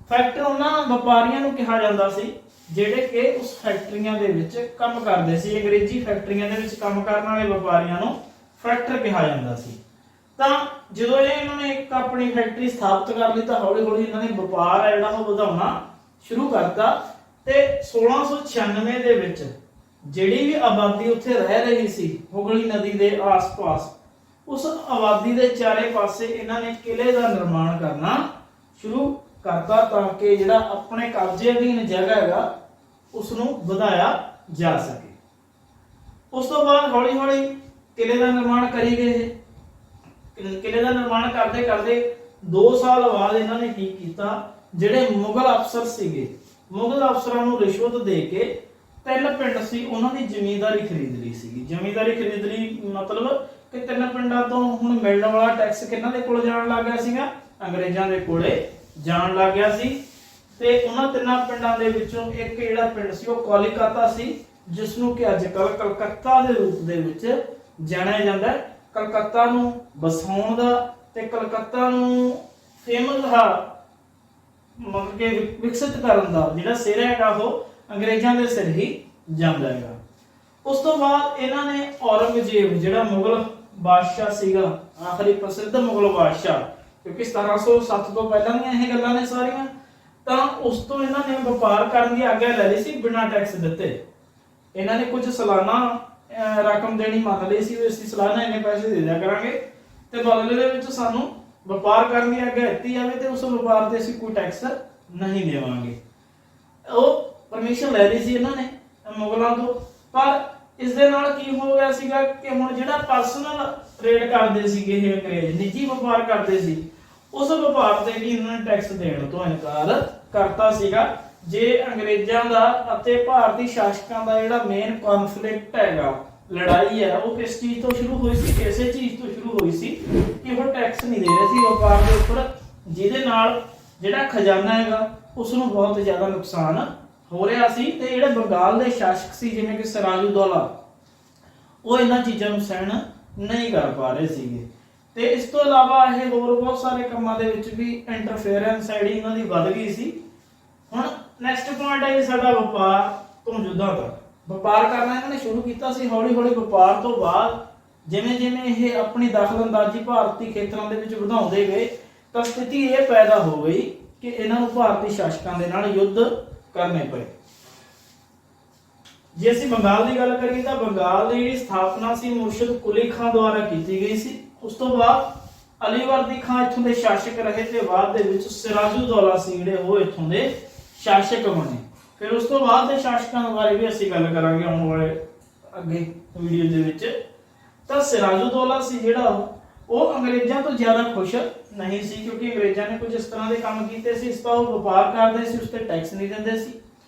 ਫੈਕਟਰ ਉਹਨਾਂ ਵਪਾਰੀਆਂ ਨੂੰ ਕਿਹਾ ਜਾਂਦਾ ਸੀ ਜਿਹੜੇ ਕਿ ਉਸ ਫੈਕਟਰੀਆਂ ਦੇ ਵਿੱਚ ਕੰਮ ਕਰਦੇ ਸੀ। ਅੰਗਰੇਜ਼ੀ ਫੈਕਟਰੀਆਂ ਦੇ ਵਿੱਚ ਕੰਮ ਕਰਨ ਵਾਲੇ ਵਪਾਰੀਆਂ ਨੂੰ ਫੈਕਟਰ ਕਿਹਾ ਜਾਂਦਾ ਸੀ। ਤਾਂ ਜਦੋਂ ਇਹਨਾਂ ਨੇ ਇੱਕ ਆਪਣੀ ਫੈਕਟਰੀ ਸਥਾਪਿਤ ਕਰ ਲਈ ਤਾਂ ਹੌਲੀ ਹੌਲੀ ਇਹਨਾਂ ਨੇ ਵਪਾਰ ਹੈ ਜਿਹੜਾ ਉਹ ਵਧਾਉਣਾ ਸ਼ੁਰੂ ਕਰਤਾ। ਤੇ 1696 ਦੇ ਵਿੱਚ ਜਿਹੜੀ ਵੀ ਆਬਾਦੀ ਉੱਥੇ ਰਹਿ ਰਹੀ ਸੀ ਹੁਗਲੀ ਨਦੀ ਦੇ ਆਸ-ਪਾਸ, ਉਸ ਆਬਾਦੀ ਦੇ ਚਾਰੇ ਪਾਸੇ ਇਹਨਾਂ ਨੇ ਕਿਲੇ ਦਾ ਨਿਰਮਾਣ ਕਰਨਾ ਸ਼ੁਰੂ ਕਰਤਾ ਤਾਂ ਕਿ ਜਿਹੜਾ ਆਪਣੇ ਕਬਜ਼ੇ ਅਧੀਨ ਜਗ੍ਹਾ ਹੈਗਾ ਉਸ ਨੂੰ ਵਧਾਇਆ ਜਾ ਸਕੇ। ਉਸ ਤੋਂ ਬਾਅਦ ਹੌਲੀ ਹੌਲੀ ਕਿਲੇ ਦਾ ਨਿਰਮਾਣ ਕਰੀ ਗਏ। ਕਿਲੇ ਦਾ ਨਿਰਮਾਣ ਕਰਦੇ ਕਰਦੇ 2 ਸਾਲ ਬਾਅਦ ਇਹਨਾਂ ਨੇ ਕੀ ਕੀਤਾ, ਜਿਹੜੇ ਮੁਗਲ ਅਫਸਰ ਸੀਗੇ, ਮੁਗਲ ਅਫਸਰਾਂ ਨੂੰ ਰਿਸ਼ਵਤ ਦੇ ਕੇ 3 ਪਿੰਡ ਸੀ ਉਹਨਾਂ ਦੀ ਜ਼ਮੀਂਦਾਰੀ ਖਰੀਦ ਲਈ ਸੀਗੀ। ਜ਼ਮੀਂਦਾਰੀ ਖਰੀਦ ਲਈ ਮਤਲਬ ਕਿ 3 ਪਿੰਡਾਂ ਤੋਂ ਹੁਣ ਮਿਲਣ ਵਾਲਾ ਟੈਕਸ ਕਿਹਨਾਂ ਦੇ ਕੋਲ ਜਾਣ ਲੱਗ ਗਿਆ ਸੀਗਾ? ਅੰਗਰੇਜ਼ਾਂ ਦੇ ਕੋਲੇ ਜਾਣ ਲੱਗ ਗਿਆ ਸੀ। ਤੇ ਉਹਨਾਂ 3 ਪਿੰਡਾਂ ਦੇ ਵਿੱਚੋਂ ਇੱਕ ਜਿਹੜਾ ਪਿੰਡ ਸੀ ਉਹ ਕੋਲਕਾਤਾ ਸੀ, ਜਿਸ ਨੂੰ ਕਿ ਅੱਜ ਕੱਲ੍ਹ ਕਲਕੱਤਾ ਦੇ ਰੂਪ ਦੇ ਵਿੱਚ ਜਾਣਿਆ ਜਾਂਦਾ ਹੈ। ਕਲਕੱਤਾ ਨੂੰ ਵਸਾਉਣ ਦਾ ਤੇ ਕਲਕੱਤਾ ਨੂੰ ਫੇਮਸ ਮਤਲਬ ਕਿ ਵਿਕਸਿਤ ਕਰਨ ਦਾ ਜਿਹੜਾ ਸਿਰ ਹੈਗਾ ਉਹ ਅੰਗਰੇਜ਼ਾਂ ਦੇ ਸਿਰ ਹੀ ਜਾਂਦਾ ਹੈਗਾ। ਉਸ ਤੋਂ ਬਾਅਦ ਇਹਨਾਂ ਨੇ ਔਰੰਗਜ਼ੇਬ ਜਿਹੜਾ ਮੁਗਲ ਬਾਦਸ਼ਾਹ ਸੀਗਾ, ਆਖਰੀ ਪ੍ਰਸਿੱਧ ਮੁਗਲ ਬਾਦਸ਼ਾਹ, ਕਿਉਂਕਿ 1707 ਤੋਂ ਪਹਿਲਾਂ ਦੀਆਂ ਇਹ ਗੱਲਾਂ ਨੇ ਸਾਰੀਆਂ, ਤਾਂ ਉਸ ਤੋਂ ਇਹਨਾਂ ਨੇ ਵਪਾਰ ਕਰਨ ਦੀ ਆਗਿਆ ਲੈ ਲਈ ਸੀ ਬਿਨਾਂ ਟੈਕਸ ਦਿੱਤੇ। ਇਹਨਾਂ ਨੇ ਕੁਝ ਸਾਲਾਨਾ ਰਕਮ ਦੇਣੀ ਮੰਨ ਲਈ ਸੀ, ਅਸੀਂ ਸਾਲਾਨਾ ਇੰਨੇ ਪੈਸੇ ਦੇ ਦਿਆ ਕਰਾਂਗੇ ਤੇ ਬਦਲੇ ਦੇ ਵਿੱਚ ਸਾਨੂੰ ਵਪਾਰ ਕਰਨ ਦੀ ਆਗਿਆ ਦਿੱਤੀ ਜਾਵੇ ਤੇ ਉਸ ਵਪਾਰ ਤੇ ਅਸੀਂ ਕੋਈ ਟੈਕਸ ਨਹੀਂ ਦੇਵਾਂਗੇ। ਉਹ ਪਰਮਿਸ਼ਨ ਲੈ ਲਈ ਸੀ ਇਹਨਾਂ ਨੇ ਮੁਗਲਾਂ ਤੋਂ। ਪਰ ਇਸ ਦੇ ਨਾਲ ਕੀ ਹੋ ਗਿਆ ਸੀਗਾ ਕਿ ਹੁਣ ਜਿਹੜਾ ਪਰਸਨਲ ਟ੍ਰੇਡ ਕਰਦੇ ਸੀਗੇ ਇਹ ਅੰਗਰੇਜ਼, ਨਿੱਜੀ ਵਪਾਰ ਕਰਦੇ ਸੀ, ਉਸ ਵਪਾਰ ਤੇ ਵੀ ਇਹਨਾਂ ਨੇ ਟੈਕਸ ਦੇਣ ਤੋਂ ਇਨਕਾਰ ਕਰਤਾ ਸੀਗਾ। ਜੇ ਅੰਗਰੇਜ਼ਾਂ ਦਾ ਅਤੇ ਭਾਰਤੀ ਸ਼ਾਸਕਾਂ ਦਾ ਜਿਹੜਾ ਮੇਨ ਕਨਫਲਿਕਟ ਹੈਗਾ, ਲੜਾਈ ਹੈ, ਉਹ ਕਿਸ ਚੀਜ਼ ਤੋਂ ਸ਼ੁਰੂ ਹੋਈ ਸੀ? ਇਸੇ ਚੀਜ਼ ਤੋਂ ਸ਼ੁਰੂ ਹੋਈ ਸੀ ਕਿ ਉਹ ਟੈਕਸ ਨਹੀਂ ਦੇ ਰਹੇ ਸੀ ਵਪਾਰ ਦੇ ਉੱਪਰ, ਜਿਹਦੇ ਨਾਲ ਜਿਹੜਾ ਖਜ਼ਾਨਾ ਹੈਗਾ ਉਸ ਨੂੰ ਬਹੁਤ ਜ਼ਿਆਦਾ ਨੁਕਸਾਨ ਹੋ ਰਿਹਾ ਸੀ। ਤੇ ਜਿਹੜੇ ਬੰਗਾਲ ਦੇ ਸ਼ਾਸਕ ਸੀ ਜਿਵੇਂ ਕਿ ਸਿਰਾਜੁਦੌਲਾ, ਉਹ ਇਹਨਾਂ ਚੀਜ਼ਾਂ ਨੂੰ ਸਹਿਣ ਨਹੀਂ ਕਰ ਪਾ ਰਹੇ ਸੀਗੇ। ਤੇ ਇਸ ਤੋਂ ਇਲਾਵਾ ਇਹ ਹੋਰ ਬਹੁਤ ਸਾਰੇ ਕੰਮਾਂ ਦੇ ਵਿੱਚ ਵੀ ਇੰਟਰਫੇਰੈਂਸ ਜਿਹੜੀ ਇਹਨਾਂ ਦੀ ਵੱਧ ਗਈ ਸੀ। ਹੁਣ ਨੈਕਸਟ ਪੁਆਇੰਟ ਹੈ ਸਾਡਾ ਵਪਾਰ ਤੋਂ ਯੁੱਧਾਂ ਤੱਕ। ਵਪਾਰ ਕਰਨਾ ਇਹਨਾਂ ਨੇ ਸ਼ੁਰੂ ਕੀਤਾ ਸੀ। ਹੌਲੀ ਹੌਲੀ ਵਪਾਰ ਤੋਂ ਬਾਅਦ ਜਿਵੇਂ ਜਿਵੇਂ ਇਹ ਆਪਣੀ ਦਖਲਅੰਦਾਜ਼ੀ ਭਾਰਤੀ ਖੇਤਰਾਂ ਦੇ ਵਿੱਚ ਵਧਾਉਂਦੇ ਗਏ ਤਾਂ ਸਥਿਤੀ ਇਹ ਪੈਦਾ ਹੋ ਗਈ ਕਿ ਇਹਨਾਂ ਨੂੰ ਭਾਰਤੀ ਸ਼ਾਸਕਾਂ ਦੇ ਨਾਲ ਯੁੱਧ ਕਰਨੇ ਪਏ। ਜੇ ਅਸੀਂ ਬੰਗਾਲ ਦੀ ਗੱਲ ਕਰੀਏ ਤਾਂ ਬੰਗਾਲ ਦੀ ਜਿਹੜੀ ਸਥਾਪਨਾ ਸੀ ਮੁਰਸ਼ਿਦ ਕੁਲੀ ਖਾਂ ਦੁਆਰਾ ਕੀਤੀ ਗਈ ਸੀ। ਉਸ ਤੋਂ ਬਾਅਦ ਅਲੀਵਰਦੀ ਖਾਂ ਇੱਥੋਂ ਦੇ ਸ਼ਾਸਕ ਰਹੇ ਤੇ ਬਾਅਦ ਦੇ ਵਿੱਚ ਸਿਰਾਜੁਦੌਲਾ ਸੀ ਜਿਹੜੇ ਉਹ ਇੱਥੋਂ ਦੇ ਸ਼ਾਸਕ ਬਣੇ। ਫਿਰ ਉਸ ਤੋਂ ਬਾਅਦ ਦੇ ਸ਼ਾਸਕਾਂ ਬਾਰੇ ਵੀ ਅਸੀਂ ਗੱਲ ਕਰਾਂਗੇ ਆਉਣ ਵਾਲੇ ਅੱਗੇ ਵੀਡੀਓ ਦੇ ਵਿੱਚ। ਤਾਂ ਸਿਰਾਜੁद्दौला ਸੀ ਜਿਹੜਾ ਉਹ ਅੰਗਰੇਜ਼ਾਂ ਤੋਂ ਜ਼ਿਆਦਾ ਖੁਸ਼ ਨਹੀਂ ਸੀ, ਕਿਉਂਕਿ ਅੰਗਰੇਜ਼ਾਂ ਨੇ ਕੁਝ ਇਸ ਤਰ੍ਹਾਂ ਦੇ ਕੰਮ ਕੀਤੇ ਸੀ। ਇਸ ਤੋਂ ਉਹ ਵਪਾਰ ਕਰਦੇ ਸੀ, ਉਸ ਤੇ ਟੈਕਸ ਨਹੀਂ ਦਿੰਦੇ ਸੀ।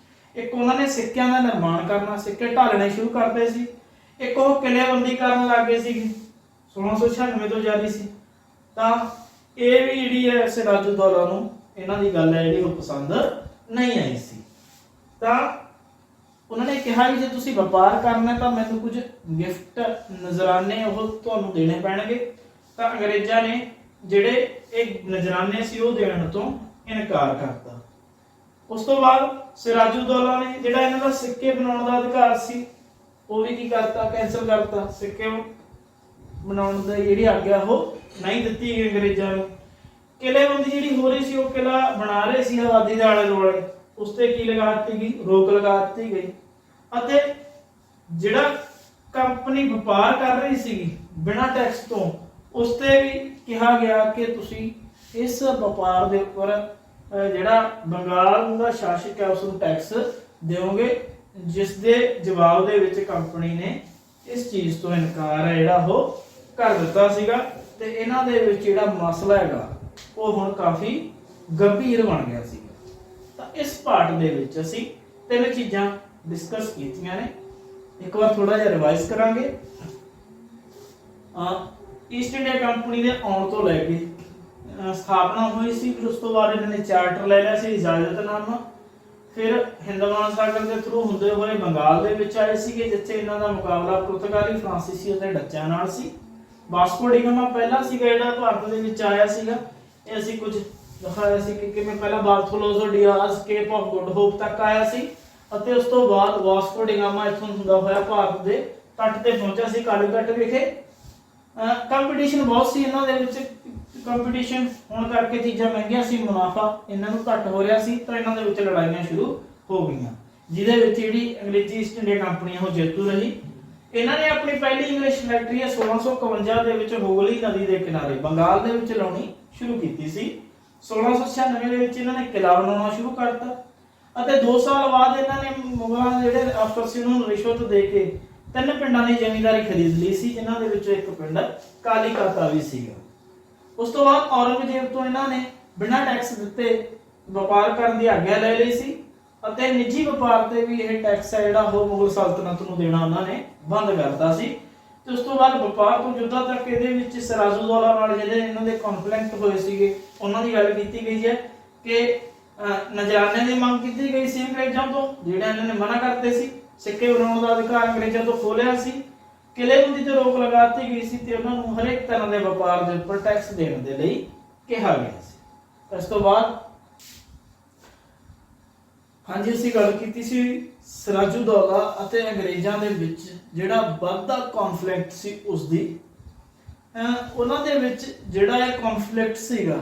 ਇੱਕ ਉਹਨਾਂ ਨੇ ਸਿੱਕਿਆਂ ਦਾ ਨਿਰਮਾਣ ਕਰਨਾ, ਸਿੱਕੇ ਢਾਲਣੇ ਸ਼ੁਰੂ ਕਰਦੇ ਸੀ। ਇੱਕ ਉਹ ਕਿਲ੍ਹੇਬੰਦੀ ਕਰਨ ਲੱਗ ਗਏ ਸੀ 1696 ਤੋਂ ਜਾਰੀ ਸੀ। ਤਾਂ ਇਹ ਵੀ ਜਿਹੜੀ ਹੈ ਸਿਰਾਜੁद्दौला ਨੂੰ ਇਹਨਾਂ ਦੀ ਗੱਲ ਹੈ ਜਿਹੜੀ ਉਹ ਪਸੰਦ ਨਹੀਂ ਆਈ ਸੀ। ਤਾਂ ਉਹਨਾਂ ਨੇ ਕਿਹਾ ਵੀ ਜੇ ਤੁਸੀਂ ਵਪਾਰ ਕਰਨਾ ਤਾਂ ਮੈਨੂੰ ਕੁਝ ਗਿਫਟ ਨਜ਼ਰਾਨੇ ਉਹ ਤੁਹਾਨੂੰ ਦੇਣੇ ਪੈਣਗੇ। ਤਾਂ ਅੰਗਰੇਜ਼ਾਂ ਨੇ ਜਿਹੜੇ ਇਹ ਨਜ਼ਰਾਨੇ ਸੀ ਉਹ ਦੇਣ ਤੋਂ ਇਨਕਾਰ ਕਰਤਾ। ਉਸ ਤੋਂ ਬਾਅਦ ਸਿਰਾਜੁद्दौला ਨੇ ਜਿਹੜਾ ਇਹਨਾਂ ਦਾ ਸਿੱਕੇ ਬਣਾਉਣ ਦਾ ਅਧਿਕਾਰ ਸੀ ਉਹ ਵੀ ਕੀ ਕਰਤਾ, ਕੈਂਸਲ ਕਰਤਾ। ਸਿੱਕੇ ਬਣਾਉਣ ਦੀ ਜਿਹੜੀ ਆਗਿਆ ਉਹ ਨਹੀਂ ਦਿੱਤੀ ਗਈ ਅੰਗਰੇਜ਼ਾਂ ਨੂੰ। ਕਿਲ੍ਹੇਬੰਦੀ ਜਿਹੜੀ ਹੋ ਰਹੀ ਸੀ, ਉਹ ਕਿਲ੍ਹਾ ਬਣਾ ਰਹੇ ਸੀ ਆਬਾਦੀ ਦੇ ਆਲੇ ਦੁਆਲੇ, ਉਸ ਤੇ ਕੀ ਲਗਾ ਦਿੱਤੀ ਗਈ, ਰੋਕ ਲਗਾ ਦਿੱਤੀ ਗਈ। ਅਤੇ ਜਿਹੜਾ ਕੰਪਨੀ ਵਪਾਰ ਕਰ ਰਹੀ ਸੀ ਬਿਨਾਂ ਟੈਕਸ ਤੋਂ, ਉਸ ਤੇ ਵੀ ਕਿਹਾ ਗਿਆ ਕਿ ਤੁਸੀਂ ਇਸ ਵਪਾਰ ਦੇ ਉੱਪਰ ਜਿਹੜਾ ਬੰਗਾਲ ਦਾ ਸ਼ਾਸਕ ਹੈ ਉਸ ਨੂੰ ਟੈਕਸ ਦਿਓਗੇ, ਜਿਸ ਦੇ ਜਵਾਬ ਦੇ ਵਿੱਚ ਕੰਪਨੀ ਨੇ ਇਸ ਚੀਜ਼ ਤੋਂ ਇਨਕਾਰ ਹੈ ਜਿਹੜਾ ਉਹ ਕਰ ਦਿੱਤਾ ਸੀਗਾ। ਤੇ ਇਹਨਾਂ ਦੇ ਵਿੱਚ ਜਿਹੜਾ ਮਸਲਾ ਹੈਗਾ ਉਹ ਹੁਣ ਕਾਫੀ ਗੰਭੀਰ ਬਣ ਗਿਆ ਸੀਗਾ। ਤਾਂ ਇਸ ਪਾਰਟ ਦੇ ਵਿੱਚ ਅਸੀਂ ਤਿੰਨ ਚੀਜ਼ਾਂ ਡਿਸਕਸ ਕੀਤੀਆਂ ਨੇ। ਇੱਕ ਵਾਰ ਥੋੜਾ ਜਿਹਾ ਰਿਵਾਈਜ਼ ਕਰਾਂਗੇ। ਈਸਟ ਇੰਡੀਆ ਕੰਪਨੀ ਦੇ ਆਉਣ ਤੋਂ ਲੈ ਕੇ ਸਥਾਪਨਾ ਹੋਈ ਸੀ, ਫਿਰ ਉਸ ਤੋਂ ਬਾਅਦ ਇਹਨਾਂ ਨੇ ਚਾਰਟਰ ਲੈ ਲਿਆ ਸੀ ਇਜਾਜ਼ਤਨਾਮਾ। ਫਿਰ ਹਿੰਦ ਮਹਾਸਾਗਰ ਦੇ ਥਰੂ ਹੁੰਦੇ ਹੋਏ ਬੰਗਾਲ ਦੇ ਵਿੱਚ ਆਏ ਸੀਗੇ, ਜਿੱਥੇ ਇਹਨਾਂ ਦਾ ਮੁਕਾਬਲਾ ਪੁਰਤਗਾਲੀ, ਫਰਾਂਸੀਸੀ ਅਤੇ ਡੱਚਾਂ ਨਾਲ ਸੀ। ਵਾਸਕੋ ਡੀ ਗਾਮਾ ਪਹਿਲਾ ਸੀਗਾ ਜਿਹੜਾ ਭਾਰਤ ਦੇ ਵਿੱਚ ਆਇਆ ਸੀਗਾ। ਇਹ ਅਸੀਂ ਕੁਝ ਦਿਖਾਇਆ ਸੀ ਕਿ ਕਿਵੇਂ ਪਹਿਲਾਂ ਬਾਰਥੋਲੋਮੇਓ Diaz cape of Good hop ਤੱਕ ਆਇਆ ਸੀ, ਅਤੇ ਉਸ ਤੋਂ ਬਾਅਦ ਵਾਸਕੋ ਡੀ ਗਾਮਾ ਇੱਥੋਂ ਹੁੰਦਾ ਹੋਇਆ ਭਾਰਤ ਦੇ ਤੱਟ ਤੇ ਪਹੁੰਚਿਆ ਸੀ ਕਾਲੀਕਟ ਵਿਖੇ। ਕੰਪੀਟੀਸ਼ਨ ਬਹੁਤ ਸੀ ਇਹਨਾਂ ਦੇ ਵਿੱਚ। ਕੰਪੀਟੀਸ਼ਨ ਹੋਣ ਕਰਕੇ ਚੀਜ਼ਾਂ ਮਹਿੰਗੀਆਂ ਸੀ, ਮੁਨਾਫਾ ਇਹਨਾਂ ਨੂੰ ਘੱਟ ਹੋ ਰਿਹਾ ਸੀ। ਤਾਂ ਇਹਨਾਂ ਦੇ ਵਿੱਚ ਲੜਾਈਆਂ ਸ਼ੁਰੂ ਹੋ ਗਈਆਂ, ਜਿਹਦੇ ਵਿੱਚ ਜਿਹੜੀ ਅੰਗਰੇਜ਼ੀ ਈਸਟ ਇੰਡੀਆ ਕੰਪਨੀ ਉਹ ਜੇਤੂ ਰਹੀ। ਇਹਨਾਂ ਨੇ ਆਪਣੀ ਪਹਿਲੀ ਇੰਗਲਿਸ਼ ਫੈਕਟਰੀ 1651 ਦੇ ਵਿੱਚ ਹੁਗਲੀ ਨਦੀ ਦੇ ਕਿਨਾਰੇ ਬੰਗਾਲ ਦੇ ਵਿੱਚ ਲਾਉਣੀ ਸ਼ੁਰੂ ਕੀਤੀ ਸੀ। 1696 ਦੇ ਵਿੱਚ ਇਹਨਾਂ ਨੇ ਕਿਲਾ ਬਣਾਉਣਾ ਸ਼ੁਰੂ ਕਰਤਾ, ਅਤੇ 2 ਸਾਲ ਬਾਅਦ ਇਹਨਾਂ ਨੇ ਮੁਗਲਾਂ ਦੇ ਜਿਹੜੇ ਅਫਸਰ ਸੀ ਉਹਨਾਂ ਨੂੰ ਰਿਸ਼ਵਤ ਦੇ ਕੇ 3 ਪਿੰਡਾਂ ਦੀ ਜ਼ਮੀਨਦਾਰੀ ਖਰੀਦ ਲਈ ਸੀ, ਜਿਨ੍ਹਾਂ ਦੇ ਵਿੱਚੋਂ ਇੱਕ ਪਿੰਡ ਕਾਲੀਕਾਤਾ ਵੀ ਸੀਗਾ। ਉਸ ਤੋਂ ਬਾਅਦ ਔਰੰਗਜ਼ੇਬ ਤੋਂ ਇਹਨਾਂ ਨੇ ਬਿਨਾਂ ਟੈਕਸ ਦਿੱਤੇ ਵਪਾਰ ਕਰਨ ਦੀ ਆਗਿਆ ਲੈ ਲਈ ਸੀ, ਅਤੇ ਨਿੱਜੀ ਵਪਾਰ ਤੇ ਵੀ ਇਹ ਟੈਕਸ ਹੈ ਜਿਹੜਾ ਉਹ ਮੁਗਲ ਸਲਤਨਤ ਨੂੰ ਦੇਣਾ ਉਹਨਾਂ ਨੇ ਬੰਦ ਕਰਤਾ ਸੀ। ਤੇ ਉਸ ਤੋਂ ਬਾਅਦ ਵਪਾਰ ਤੋਂ ਯੁੱਧਾਂ ਤੱਕ ਇਹਦੇ ਵਿੱਚ ਸਿਰਾਜੁद्दौला ਨਾਲ ਜਿਹੜੇ ਇਹਨਾਂ ਦੇ ਕੰਫਲਿਕਟ ਹੋਏ ਸੀਗੇ ਉਹਨਾਂ ਦੀ ਗੱਲ ਕੀਤੀ ਗਈ ਹੈ ਕਿ ਨਜ਼ਰਾਨੇ ਦੀ ਮੰਗ ਕੀਤੀ ਗਈ ਸੀ ਅੰਗਰੇਜ਼ਾਂ ਤੋਂ, ਜਿਹੜੇ ਇਹਨਾਂ ਨੇ ਮਨਾ ਕਰਤੇ ਸੀ। ਸਿੱਕੇ ਬਣਾਉਣ ਦਾ ਅਧਿਕਾਰ ਅੰਗਰੇਜ਼ਾਂ ਤੋਂ ਖੋਲਿਆ ਸੀ। ਕਿਲ੍ਹੇਬੰਦੀ ਤੇ ਰੋਕ ਲਗਾ ਦਿੱਤੀ ਗਈ ਸੀ ਤੇ ਉਹਨਾਂ ਨੂੰ ਹਰੇਕ ਤਰ੍ਹਾਂ ਦੇ ਵਪਾਰ ਦੇ ਉੱਪਰ ਟੈਕਸ ਦੇਣ ਦੇ ਲਈ ਕਿਹਾ ਗਿਆ ਸੀ। ਇਸ ਤੋਂ ਬਾਅਦ ਹਾਂਜੀ ਅਸੀਂ ਗੱਲ ਕੀਤੀ ਸੀ ਸਿਰਾਜੁद्दौला ਅਤੇ ਅੰਗਰੇਜ਼ਾਂ ਦੇ ਵਿੱਚ ਜਿਹੜਾ ਵੱਧਦਾ ਕੌਨਫਲਿਕਟ ਸੀ ਉਸ ਦੀ। ਉਹਨਾਂ ਦੇ ਵਿੱਚ ਜਿਹੜਾ ਇਹ ਕੌਨਫਲਿਕਟ ਸੀਗਾ,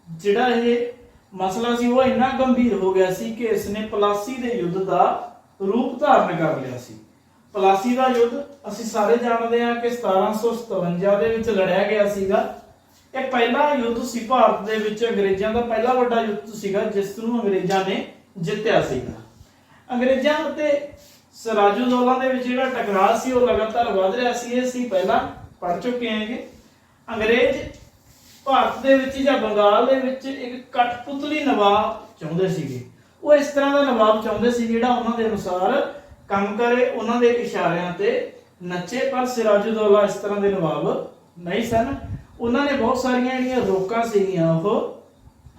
ਜਿਹੜਾ ਇਹ ਮਸਲਾ ਸੀ, ਉਹ ਇੰਨਾ ਗੰਭੀਰ ਹੋ ਗਿਆ ਸੀ ਕਿ ਇਸ ਨੇ ਪਲਾਸੀ ਦੇ ਯੁੱਧ ਦਾ ਰੂਪ ਧਾਰਨ ਕਰ ਲਿਆ ਸੀ। ਪਲਾਸੀ ਦਾ ਯੁੱਧ ਅਸੀਂ ਸਾਰੇ ਜਾਣਦੇ ਹਾਂ ਕਿ 1757 ਦੇ ਵਿੱਚ ਲੜਿਆ ਗਿਆ ਸੀਗਾ। ਇਹ ਪਹਿਲਾ ਯੁੱਧ ਸੀ ਭਾਰਤ ਦੇ ਵਿੱਚ, ਅੰਗਰੇਜ਼ਾਂ ਦਾ ਪਹਿਲਾ ਵੱਡਾ ਯੁੱਧ ਸੀਗਾ ਜਿਸ ਨੂੰ ਅੰਗਰੇਜ਼ਾਂ ਨੇ ਜਿੱਤਿਆ ਸੀਗਾ। ਅੰਗਰੇਜ਼ਾਂ ਅਤੇ ਸਿਰਾਜੁद्दौला ਦੇ ਵਿੱਚ ਜਿਹੜਾ ਟਕਰਾਅ ਸੀ ਉਹ ਲਗਾਤਾਰ ਵਧ ਰਿਹਾ ਸੀ। ਇਹ ਅਸੀਂ ਪਹਿਲਾਂ ਪੜ੍ਹ ਚੁੱਕੇ ਹਾਂਗੇ। ਅੰਗਰੇਜ਼ ਭਾਰਤ ਦੇ ਵਿੱਚ ਜਾਂ ਬੰਗਾਲ ਦੇ ਵਿੱਚ ਇੱਕ ਕਠਪੁਤਲੀ ਨਵਾਬ ਚਾਹੁੰਦੇ ਸੀਗੇ। ਉਹ ਇਸ ਤਰ੍ਹਾਂ ਦਾ ਨਵਾਬ ਚਾਹੁੰਦੇ ਸੀ ਜਿਹੜਾ ਉਹਨਾਂ ਦੇ ਅਨੁਸਾਰ ਕੰਮ ਕਰੇ, ਉਹਨਾਂ ਦੇ ਇਸ਼ਾਰਿਆਂ ਤੇ ਨੱਚੇ। ਪਰ ਸਿਰਾਜੁद्दौला ਇਸ ਤਰ੍ਹਾਂ ਦੇ ਨਵਾਬ ਨਹੀਂ ਸਨ। ਉਹਨਾਂ ਨੇ ਬਹੁਤ ਸਾਰੀਆਂ ਜਿਹੜੀਆਂ ਰੋਕਾਂ ਸੀਗੀਆਂ ਉਹ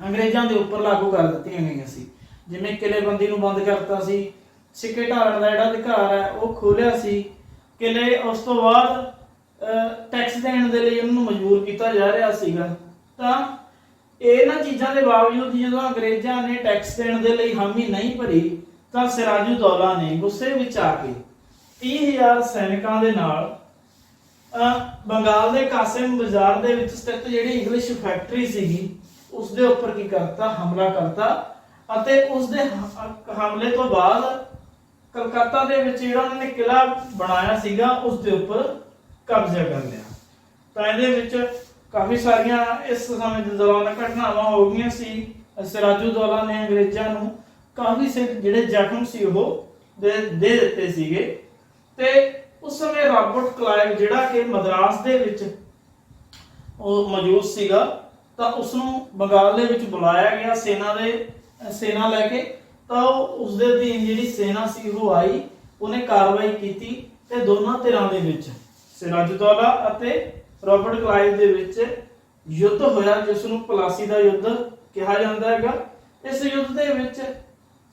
ਅੰਗਰੇਜ਼ਾਂ ਦੇ ਉੱਪਰ ਲਾਗੂ ਕਰ ਦਿੱਤੀਆਂ ਗਈਆਂ ਸੀ, ਜਿਵੇਂ ਕਿਲ੍ਹੇਬੰਦੀ ਨੂੰ ਬੰਦ ਕਰਤਾ ਸੀ, ਸਿੱਕੇ ਢਾਲਣ ਦਾ ਜਿਹੜਾ ਅਧਿਕਾਰ ਹੈ ਉਹ ਖੋਲਿਆ ਸੀ, ਕਿਲ੍ਹੇ ਉਸ ਤੋਂ ਬਾਅਦ ਟੈਕਸ ਦੇਣ ਦੇ ਲਈ ਉਹਨਾਂ ਨੂੰ ਮਜਬੂਰ ਕੀਤਾ ਜਾ ਰਿਹਾ ਸੀਗਾ। ਤਾਂ ਇਹਨਾਂ ਚੀਜ਼ਾਂ ਦੇ ਬਾਵਜੂਦ ਜਦੋਂ ਅੰਗਰੇਜ਼ਾਂ ਨੇ ਟੈਕਸ ਦੇਣ ਦੇ ਲਈ ਹਾਮੀ ਨਹੀਂ ਭਰੀ ਤਾਂ ਸਿਰਾਜੁद्दौला ਨੇ ਗੁੱਸੇ ਵਿੱਚ ਆ ਕੇ 30,000 ਸੈਨਿਕਾਂ ਦੇ ਨਾਲ ਬੰਗਾਲ ਦੇ ਕਾਸਿਮ ਬਾਜ਼ਾਰ ਦੇ ਵਿੱਚ ਸਥਿਤ ਜਿਹੜੀ ਇੰਗਲਿਸ਼ ਫੈਕਟਰੀ ਸੀਗੀ ਉਸ ਦੇ ਉੱਪਰ ਕੀ ਕਰਤਾ, ਹਮਲਾ ਕਰਤਾ। ਅਤੇ ਉਸ ਦੇ ਹਮਲੇ ਤੋਂ ਬਾਅਦ ਕਲਕੱਤਾ ਦੇ ਵਿੱਚ ਜਿਹੜਾ ਉਹਨਾਂ ਨੇ ਕਿਲਾ ਬਣਾਇਆ ਸੀਗਾ ਉਸ ਦੇ ਉੱਪਰ ਕਬਜ਼ਾ ਕਰ ਲਿਆ। ਤਾਂ ਇਹਦੇ ਵਿੱਚ ਕਾਫੀ ਸਾਰੀਆਂ ਇਸ ਸਮੇਂ ਦੇ ਦੌਰਾਨ ਘਟਨਾਵਾਂ ਹੋ ਗਈਆਂ ਸੀ। ਸਿਰਾਜੁद्दौला ਨੇ ਅੰਗਰੇਜ਼ਾਂ ਨੂੰ ਕਾਫੀ ਸੇ ਜਿਹੜੇ ਜ਼ਖਮ ਸੀ ਉਹ ਦੇ ਦਿੱਤੇ ਸੀਗੇ। ਤੇ ਉਸ ਸਮੇਂ ਰਾਬਰਟ ਕਲਾਈਵ ਜਿਹੜਾ ਕਿ ਮਦਰਾਸ ਦੇ ਵਿੱਚ ਉਹ ਮੌਜੂਦ ਸੀਗਾ, ਤਾਂ ਉਸ ਨੂੰ ਬੰਗਾਲ ਦੇ ਵਿੱਚ ਬੁਲਾਇਆ ਗਿਆ ਸੈਨਾ ਲੈ ਕੇ। ਤਾਂ ਉਸ ਦੇ ਅਧੀਨ ਜਿਹੜੀ ਸੈਨਾ ਸੀ ਉਹ ਆਈ, ਉਹਨੇ ਕਾਰਵਾਈ ਕੀਤੀ ਤੇ ਦੋਨਾਂ ਧਿਰਾਂ ਦੇ ਵਿੱਚ ਸਿਰਾਜੁਦੌਲਾ ਅਤੇ ਰਾਬਰਟ ਕਲਾਈਵ ਦੇ ਵਿੱਚ ਯੁੱਧ ਹੋਇਆ, ਜਿਸ ਨੂੰ ਪਲਾਸੀ ਦਾ ਯੁੱਧ ਕਿਹਾ ਜਾਂਦਾ ਹੈਗਾ। ਇਸ ਯੁੱਧ ਦੇ ਵਿੱਚ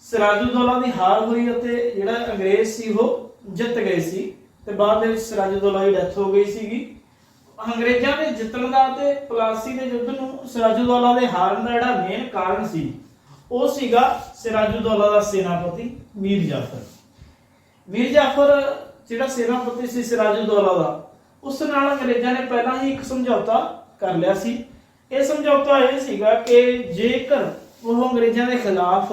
ਸਿਰਾਜੁਦੌਲਾ ਦੀ ਹਾਰ ਹੋਈ ਅਤੇ ਜਿਹੜਾ ਅੰਗਰੇਜ਼ ਸੀ ਉਹ ਜਿੱਤ ਗਏ ਸੀ ਤੇ ਬਾਅਦ ਦੇ ਵਿੱਚ ਸਿਰਾਜੁਦੌਲਾ ਦੀ ਡੈਥ ਹੋ ਗਈ ਸੀਗੀ। ਅੰਗਰੇਜ਼ਾਂ ਦੇ ਜਿੱਤਣ ਦਾ ਤੇ ਪਲਾਸੀ ਦੇ ਯੁੱਧ ਨੂੰ ਸਿਰਾਜੁਦੌਲਾ ਦੇ ਹਾਰਨ ਦਾ ਜਿਹੜਾ ਮੇਨ ਕਾਰਨ ਸੀ ਉਹ ਸੀਗਾ ਸਿਰਾਜੁਦੌਲਾ ਦਾ ਸੈਨਾਪਤੀ ਮੀਰ ਜਾਫਰ। ਮੀਰ ਜਾਫਰ ਜਿਹੜਾ ਸੈਨਾਪਤੀ ਸੀ ਸਿਰਾਜੁਦੌਲਾ ਦਾ, ਉਸ ਨਾਲ ਅੰਗਰੇਜ਼ਾਂ ਨੇ ਪਹਿਲਾਂ ਹੀ ਇੱਕ ਸਮਝੌਤਾ ਕਰ ਲਿਆ ਸੀ। ਇਹ ਸਮਝੌਤਾ ਇਹ ਸੀਗਾ ਕਿ ਜੇਕਰ ਉਹ ਅੰਗਰੇਜ਼ਾਂ ਦੇ ਖਿਲਾਫ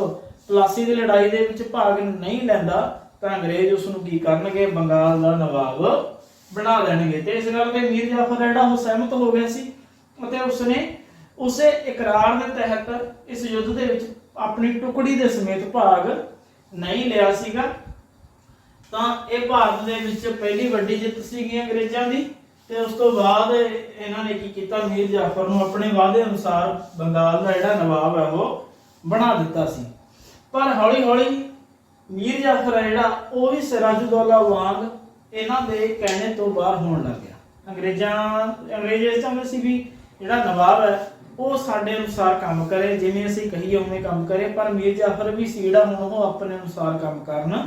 ਪਲਾਸੀ ਦੀ ਲੜਾਈ ਦੇ ਵਿੱਚ ਭਾਗ ਨਹੀਂ ਲੈਂਦਾ ਤਾਂ ਅੰਗਰੇਜ਼ ਉਸ ਨੂੰ ਕੀ ਕਰਨਗੇ, ਬੰਗਾਲ ਦਾ ਨਵਾਬ ਬਣਾ ਲੈਣਗੇ। ਤੇ ਇਸ ਗੱਲ ਤੇ ਮੀਰ ਜਾਫਰ ਜਿਹੜਾ ਉਹ ਸਹਿਮਤ ਹੋ ਗਿਆ ਸੀ ਅਤੇ ਉਸਨੇ ਉਸੇ ਇਕਰਾਰ ਦੇ ਤਹਿਤ ਇਸ ਯੁੱਧ ਦੇ ਵਿੱਚ ਆਪਣੀ ਟੁਕੜੀ ਦੇ ਸਮੇਤ ਭਾਗ ਨਹੀਂ ਲਿਆ ਸੀਗਾ। ਤਾਂ ਇਹ ਭਾਰਤ ਦੇ ਵਿੱਚ ਪਹਿਲੀ ਵੱਡੀ ਜਿੱਤ ਸੀਗੀ ਅੰਗਰੇਜ਼ਾਂ ਦੀ। ਤੇ ਉਸ ਤੋਂ ਬਾਅਦ ਇਹਨਾਂ ਨੇ ਕੀ ਕੀਤਾ, ਮੀਰ ਜਾਫਰ ਨੂੰ ਆਪਣੇ ਵਾਅਦੇ ਅਨੁਸਾਰ ਬੰਗਾਲ ਦਾ ਜਿਹੜਾ ਨਵਾਬ ਹੈ ਉਹ ਬਣਾ ਦਿੱਤਾ ਸੀ। ਪਰ ਹੌਲੀ ਹੌਲੀ ਮੀਰ ਜਾਫਰ ਹੈ ਜਿਹੜਾ ਉਹ ਵੀ ਸਿਰਾਜੁਦੌਲਾ ਵਾਂਗ ਇਹਨਾਂ ਦੇ ਕਹਿਣੇ ਤੋਂ ਬਾਹਰ ਹੋਣ ਲੱਗ ਗਿਆ। ਅੰਗਰੇਜ਼ ਇਹ ਚਾਹੁੰਦੇ ਸੀ ਵੀ ਜਿਹੜਾ ਨਵਾਬ ਹੈ ਉਹ ਸਾਡੇ ਅਨੁਸਾਰ ਕੰਮ ਕਰੇ, ਜਿਵੇਂ ਅਸੀਂ ਕਹੀਏ ਉਵੇਂ ਕੰਮ ਕਰੇ। ਪਰ ਮੀਰ ਜਾਫਰ ਵੀ ਸੀ ਜਿਹੜਾ ਹੁਣ ਉਹ ਆਪਣੇ ਅਨੁਸਾਰ ਕੰਮ ਕਰਨ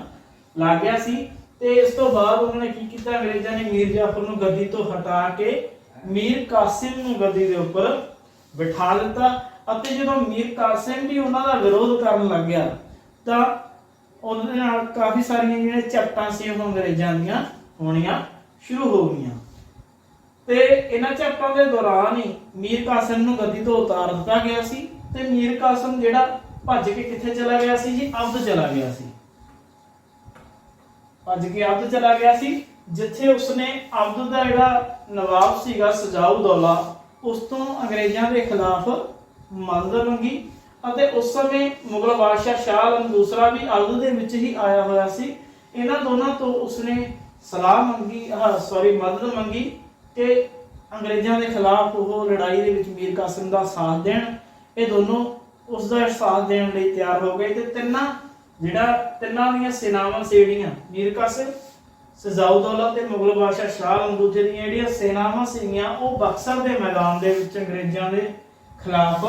ਲੱਗ ਗਿਆ ਸੀ। ਤੇ ਇਸ ਤੋਂ ਬਾਅਦ ਉਹਨਾਂ ਨੇ ਕੀ ਕੀਤਾ, ਅੰਗਰੇਜ਼ਾਂ ਨੇ ਮੀਰ ਜਾਫਰ ਨੂੰ ਗੱਦੀ ਤੋਂ ਹਟਾ ਕੇ ਮੀਰ ਕਾਸਿਮ ਨੂੰ ਗੱਦੀ ਦੇ ਉੱਪਰ ਬਿਠਾ ਦਿੱਤਾ। ਅਤੇ ਜਦੋਂ ਮੀਰ ਕਾਸਿਮ ਵੀ ਉਹਨਾਂ ਦਾ ਵਿਰੋਧ ਕਰਨ ਲੱਗ ਗਿਆ ਤਾਂ ਉਹਦੇ ਨਾਲ ਕਾਫੀ ਸਾਰੀਆਂ ਜਿਹੜੀਆਂ ਝਪਟਾਂ ਸੀ ਉਹ ਅੰਗਰੇਜ਼ਾਂ ਦੀਆਂ ਹੋਣੀਆਂ ਸ਼ੁਰੂ ਹੋ ਗਈਆਂ। ਤੇ ਇਹਨਾਂ ਝਪਟਾਂ ਦੇ ਦੌਰਾਨ ਹੀ ਮੀਰ ਕਾਸਿਮ ਨੂੰ ਗੱਦੀ ਤੋਂ ਉਤਾਰ ਦਿੱਤਾ ਗਿਆ ਸੀ। ਤੇ ਮੀਰ ਕਾਸਿਮ ਜਿਹੜਾ ਭੱਜ ਕੇ ਕਿੱਥੇ ਚਲਾ ਗਿਆ ਸੀ ਜੀ, ਅਵਧ ਚਲਾ ਗਿਆ ਸੀ। ਭੱਜ ਕੇ ਅਵਧ ਚਲਾ ਗਿਆ ਸੀ, ਜਿੱਥੇ ਉਸਨੇ ਅਵਧ ਦਾ ਜਿਹੜਾ ਨਵਾਬ ਸੀਗਾ ਸਜਾਉਦੌਲਾ, ਉਸ ਤੋਂ ਅੰਗਰੇਜ਼ਾਂ ਦੇ ਖਿਲਾਫ ਮਦਦ ਮੰਗੀ। ਅਤੇ ਉਸ ਸਮੇਂ ਮੁਗਲ ਬਾਦਸ਼ਾਹ ਸ਼ਾਹ ਆਲਮ ਦੂਸਰਾ ਵੀ ਅਵਧ ਦੇ ਵਿੱਚ ਹੀ ਆਇਆ ਹੋਇਆ ਸੀ। ਇਹਨਾਂ ਦੋਨਾਂ ਤੋਂ ਉਸਨੇ ਸਲਾਹ ਮੰਗੀ, ਮਦਦ ਮੰਗੀ ਕਿ ਅੰਗਰੇਜ਼ਾਂ ਦੇ ਖਿਲਾਫ ਉਹ ਲੜਾਈ ਦੇ ਵਿੱਚ ਮੀਰ ਕਾਸਿਮ ਦਾ ਸਾਥ ਦੇਣ। ਇਹ ਦੋਨੋਂ ਉਸ ਦਾ ਸਾਥ ਦੇਣ ਲਈ ਤਿਆਰ ਹੋ ਗਏ। ਤੇ ਤਿੰਨਾਂ ਦੀਆਂ ਸੈਨਾਵਾਂ ਸੀ ਜਿਹੜੀਆਂ ਮੀਰ ਕਾਸਿਮ, ਸਜਾਉਦੌਲਾ ਤੇ ਮੁਗਲ ਬਾਦਸ਼ਾਹ ਸ਼ਾਹ ਆਲਮ ਦੂਜੇ ਦੀਆਂ ਜਿਹੜੀਆਂ ਸੈਨਾਵਾਂ ਸੀਗੀਆਂ ਉਹ ਬਕਸਰ ਦੇ ਮੈਦਾਨ ਦੇ ਵਿੱਚ ਅੰਗਰੇਜ਼ਾਂ ਦੇ ਖਿਲਾਫ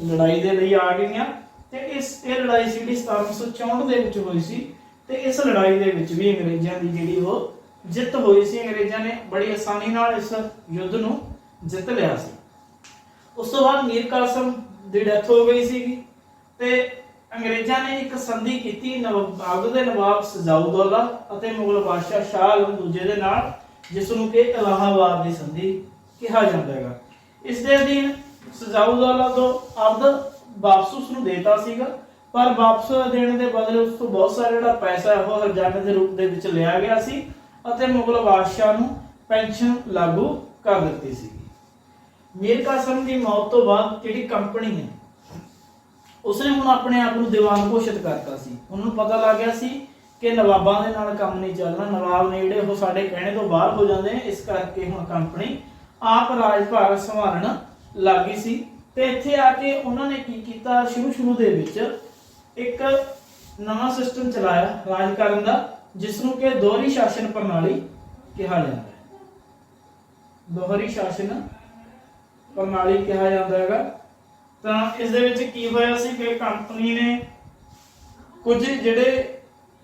ਲੜਾਈ ਦੇ ਲਈ ਆ ਗਈਆਂ। ਤੇ ਇਹ ਲੜਾਈ ਸੀ ਜਿਹੜੀ 1764 ਦੇ ਵਿੱਚ ਹੋਈ ਸੀ। ਤੇ ਇਸ ਲੜਾਈ ਦੇ ਵਿੱਚ ਵੀ ਅੰਗਰੇਜ਼ਾਂ ਦੀ ਜਿਹੜੀ ਉਹ ਜਿੱਤ ਹੋਈ ਸੀ। ਅੰਗਰੇਜ਼ਾਂ ਨੇ ਬੜੀ ਆਸਾਨੀ ਨਾਲ ਇਸ ਯੁੱਧ ਨੂੰ ਜਿੱਤ ਲਿਆ ਸੀ। ਉਸ ਤੋਂ ਬਾਅਦ ਮੀਰ ਕਾਸਿਮ ਦੀ ਡੈਥ ਹੋ ਗਈ ਸੀਗੀ ਤੇ ਅੰਗਰੇਜ਼ਾਂ ਨੇ ਇੱਕ ਸੰਧੀ ਕੀਤੀ ਅਵਧ ਦੇ ਨਵਾਬ ਸਜਾਉਦੌਲਾ ਅਤੇ ਮੁਗਲ ਬਾਦਸ਼ਾਹ ਸ਼ਾਹ ਆਲਮ ਦੂਜੇ ਦੇ ਨਾਲ, ਜਿਸ ਨੂੰ ਕਿ ਇਲਾਹਾਬਾਦ ਦੀ ਸੰਧੀ ਕਿਹਾ ਜਾਂਦਾ ਹੈਗਾ। ਇਸ ਦੇ ਅਧੀਨ ਸਜਾਉਦੌਲਾ ਤੋਂ ਅਵਧ ਵਾਪਸ ਉਸ ਨੂੰ ਦੇਤਾ ਸੀਗਾ, ਪਰ ਵਾਪਸ ਦੇਣ ਦੇ ਬਦਲੇ ਉਸ ਤੋਂ ਬਹੁਤ ਸਾਰਾ ਜਿਹੜਾ ਪੈਸਾ ਹੈ ਉਹ ਹਰਜਾਨੇ ਦੇ ਰੂਪ ਦੇ ਵਿੱਚ ਲਿਆ ਗਿਆ ਸੀ ਅਤੇ ਮੁਗਲ ਬਾਦਸ਼ਾਹ ਨੂੰ ਪੈਨਸ਼ਨ ਲਾਗੂ ਕਰ ਦਿੱਤੀ ਸੀ। ਮੀਰ ਕਾਸਿਮ ਦੀ ਮੌਤ ਤੋਂ ਬਾਅਦ ਜਿਹੜੀ ਕੰਪਨੀ ਹੈ ਉਸਨੇ ਹੁਣ ਆਪਣੇ ਆਪ ਨੂੰ ਦੀਵਾਨ ਘੋਸ਼ਿਤ ਕਰਤਾ ਸੀ। ਉਹਨੂੰ ਪਤਾ ਲੱਗ ਗਿਆ ਸੀ ਕਿ ਨਵਾਬਾਂ ਦੇ ਨਾਲ ਕੰਮ ਨਹੀਂ ਚੱਲਣਾ, ਨਵਾਬ ਨੇ ਜਿਹੜੇ ਉਹ ਸਾਡੇ ਕਹਿਣੇ ਤੋਂ ਬਾਹਰ ਹੋ ਜਾਂਦੇ ਨੇ। ਇਸ ਕਰਕੇ ਹੁਣ ਕੰਪਨੀ ਆਪ ਰਾਜ ਭਾਗ ਸੰਭਾਲਣ ਲੱਗ ਗਈ ਸੀ। ਤੇ ਇੱਥੇ ਆ ਕੇ ਉਹਨਾਂ ਨੇ ਕੀ ਕੀਤਾ, ਸ਼ੁਰੂ ਦੇ ਵਿੱਚ ਇੱਕ ਨਵਾਂ ਸਿਸਟਮ ਚਲਾਇਆ ਰਾਜ ਕਰਨ ਦਾ, ਜਿਸ ਨੂੰ ਕਿ ਦੋਹਰੀ ਸ਼ਾਸਨ ਪ੍ਰਣਾਲੀ ਕਿਹਾ ਜਾਂਦਾ ਹੈ। ਦੋਹਰੀ ਸ਼ਾਸਨ ਪ੍ਰਣਾਲੀ ਕਿਹਾ ਜਾਂਦਾ ਹੈਗਾ। ਤਾਂ ਇਸ ਦੇ ਵਿੱਚ ਕੀ ਹੋਇਆ ਸੀ ਕਿ ਕੰਪਨੀ ਨੇ ਕੁਝ ਜਿਹੜੇ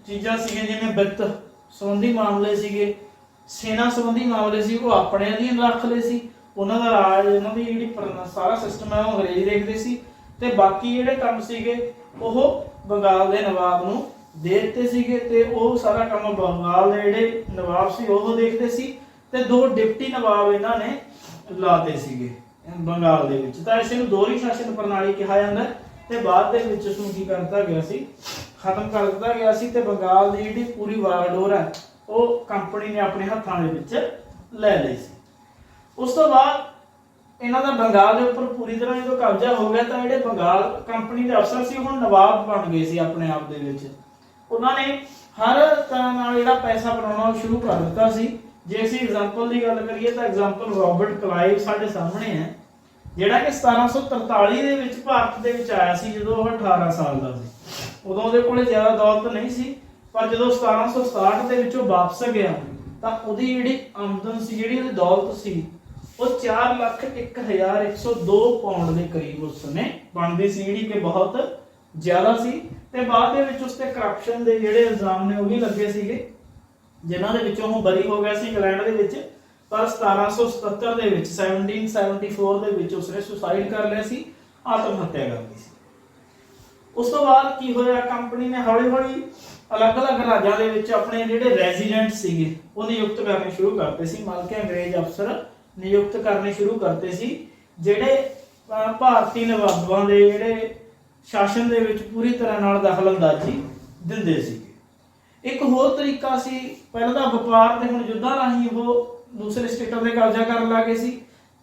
ਚੀਜ਼ਾਂ ਸੀਗੀਆਂ, ਜਿਵੇਂ ਵਿੱਤ ਸੰਬੰਧੀ ਮਾਮਲੇ ਸੀਗੇ, ਸੈਨਾ ਸੰਬੰਧੀ ਮਾਮਲੇ ਸੀ, ਉਹ ਆਪਣੇ ਅਧੀਨ ਰੱਖ ਲਏ ਸੀ। ਉਹਨਾਂ ਦਾ ਰਾਜ, ਉਹਨਾਂ ਦੀ ਜਿਹੜੀ ਸਾਰਾ ਸਿਸਟਮ ਹੈ ਉਹ ਅੰਗਰੇਜ਼ ਦੇਖਦੇ ਸੀ। ਤੇ ਬਾਕੀ ਜਿਹੜੇ ਕੰਮ ਸੀਗੇ ਉਹ ਬੰਗਾਲ ਦੇ ਨਵਾਬ ਨੂੰ ਦੇ ਦਿੱਤੇ ਸੀਗੇ। ਤੇ ਉਹ ਸਾਰਾ ਕੰਮ ਬੰਗਾਲ ਦੇ ਜਿਹੜੇ ਨਵਾਬ ਸੀ ਉਹ ਦੇਖਦੇ ਸੀ। ਤੇ ਦੋ ਡਿਪਟੀ ਨਵਾਬ ਇਹਨਾਂ ਨੇ ਲਾਤੇ ਸੀਗੇ ਬੰਗਾਲ ਦੇ ਵਿੱਚ। ਤਾਂ ਇਸ ਨੂੰ ਦੋਹਰੀ ਸ਼ਾਸਨ ਪ੍ਰਣਾਲੀ ਕਿਹਾ ਜਾਂਦਾ। ਤੇ ਬਾਅਦ ਦੇ ਵਿੱਚ ਇਸ ਨੂੰ ਕੀ ਕਰ ਦਿੱਤਾ ਗਿਆ ਸੀ, ਖਤਮ ਕਰ ਦਿੱਤਾ ਗਿਆ ਸੀ। ਤੇ ਬੰਗਾਲ ਦੀ ਜਿਹੜੀ ਪੂਰੀ ਵਾਗਡੋਰ ਹੈ ਉਹ ਕੰਪਨੀ ਨੇ ਆਪਣੇ ਹੱਥਾਂ ਦੇ ਵਿੱਚ ਲੈ ਲਈ ਸੀ। ਉਸ ਤੋਂ ਬਾਅਦ ਇਹਨਾਂ ਦਾ ਬੰਗਾਲ ਦੇ ਉੱਪਰ ਪੂਰੀ ਤਰ੍ਹਾਂ ਜਦੋਂ ਕਬਜ਼ਾ ਹੋ ਗਿਆ ਤਾਂ ਜਿਹੜੇ ਬੰਗਾਲ ਕੰਪਨੀ ਦੇ ਅਫਸਰ ਸੀ ਉਹ ਨਵਾਬ ਬਣ ਗਏ ਸੀ ਆਪਣੇ ਆਪ ਦੇ ਵਿੱਚ। ਉਹਨਾਂ ਨੇ ਹਰ ਤਰ੍ਹਾਂ ਨਾਲ ਜਿਹੜਾ ਪੈਸਾ ਬਣਾਉਣਾ ਸ਼ੁਰੂ ਕਰ ਦਿੱਤਾ ਸੀ। ਜੇ ਅਸੀਂ ਐਗਜ਼ਾਮਪਲ ਦੀ ਗੱਲ ਕਰੀਏ ਤਾਂ ਐਗਜ਼ਾਮਪਲ ਰਾਬਰਟ ਕਲਾਈਵ ਸਾਡੇ ਸਾਹਮਣੇ ਹੈ, ਜਿਹੜਾ ਕਿ 1743 ਦੇ ਵਿੱਚ ਭਾਰਤ ਦੇ ਵਿੱਚ ਆਇਆ ਸੀ ਜਦੋਂ ਉਹ 18 ਸਾਲ ਦਾ ਸੀ। ਉਦੋਂ ਉਹਦੇ ਕੋਲੇ ਜ਼ਿਆਦਾ ਦੌਲਤ ਨਹੀਂ ਸੀ, ਪਰ ਜਦੋਂ 1767 ਦੇ ਵਿੱਚੋਂ ਵਾਪਸ ਗਿਆ ਤਾਂ ਉਹਦੀ ਜਿਹੜੀ ਆਮਦਨ ਸੀ, ਜਿਹੜੀ ਉਹਦੀ ਦੌਲਤ ਸੀ, ਉਹ 4,01,102 ਪਾਉਂਡ ਦੇ ਕਰੀਬ ਉਸ ਸਮੇਂ ਬਣਦੀ ਸੀ, ਜਿਹੜੀ ਕਿ ਬਹੁਤ ਜ਼ਿਆਦਾ ਸੀ। ਤੇ ਬਾਅਦ ਦੇ ਵਿੱਚ ਉਸ ਤੇ ਕਰਪਸ਼ਨ ਦੇ ਜਿਹੜੇ ਇਲਜ਼ਾਮ ਨੇ ਉਹ ਵੀ ਲੱਗੇ ਸੀਗੇ, ਜਿਨ੍ਹਾਂ ਦੇ ਵਿੱਚੋਂ ਉਹ ਬਰੀ ਹੋ ਗਿਆ ਸੀ ਇੰਗਲੈਂਡ ਦੇ ਵਿੱਚ। ਪਰ 1777 ਦੇ ਵਿੱਚ 1774 ਦੇ ਵਿੱਚ ਉਸਨੇ ਸੁਸਾਈਡ ਕਰ ਲਿਆ ਸੀ, ਆਤਮ ਹੱਤਿਆ ਕਰ ਲਈ ਸੀ। ਉਸ ਤੋਂ ਬਾਅਦ ਕੀ ਹੋਇਆ, ਕੰਪਨੀ ਨੇ ਹੌਲੀ-ਹੌਲੀ ਅਲੱਗ-ਅਲੱਗ ਰਾਜਾਂ ਦੇ ਵਿੱਚ ਆਪਣੇ ਜਿਹੜੇ ਰੈਜ਼ੀਡੈਂਟ ਸੀਗੇ ਉਹ ਨਿਯੁਕਤ ਕਰਨੇ ਸ਼ੁਰੂ ਕਰਤੇ ਸੀ। ਮਲਕੇ ਅੰਗਰੇਜ਼ ਅਫਸਰ ਨਿਯੁਕਤ ਕਰਨੇ ਸ਼ੁਰੂ ਕਰਤੇ ਸੀ, ਜਿਹੜੇ ਭਾਰਤੀ ਨਵਾਬਾਂ ਦੇ ਜਿਹੜੇ ਸ਼ਾਸਨ ਦੇ ਵਿੱਚ ਪੂਰੀ ਤਰ੍ਹਾਂ ਨਾਲ ਦਖਲਅੰਦਾਜ਼ੀ ਦਿੰਦੇ ਸੀਗੇ। ਇੱਕ ਹੋਰ ਤਰੀਕਾ ਸੀ, ਪਹਿਲਾਂ ਤਾਂ ਵਪਾਰ ਤੇ ਹੁਣ ਯੁੱਧਾਂ ਰਾਹੀਂ ਉਹ ਦੂਸਰੇ ਸਟੇਟਾਂ ਤੇ ਕਬਜ਼ਾ ਕਰਨ ਲੱਗੇ ਸੀ।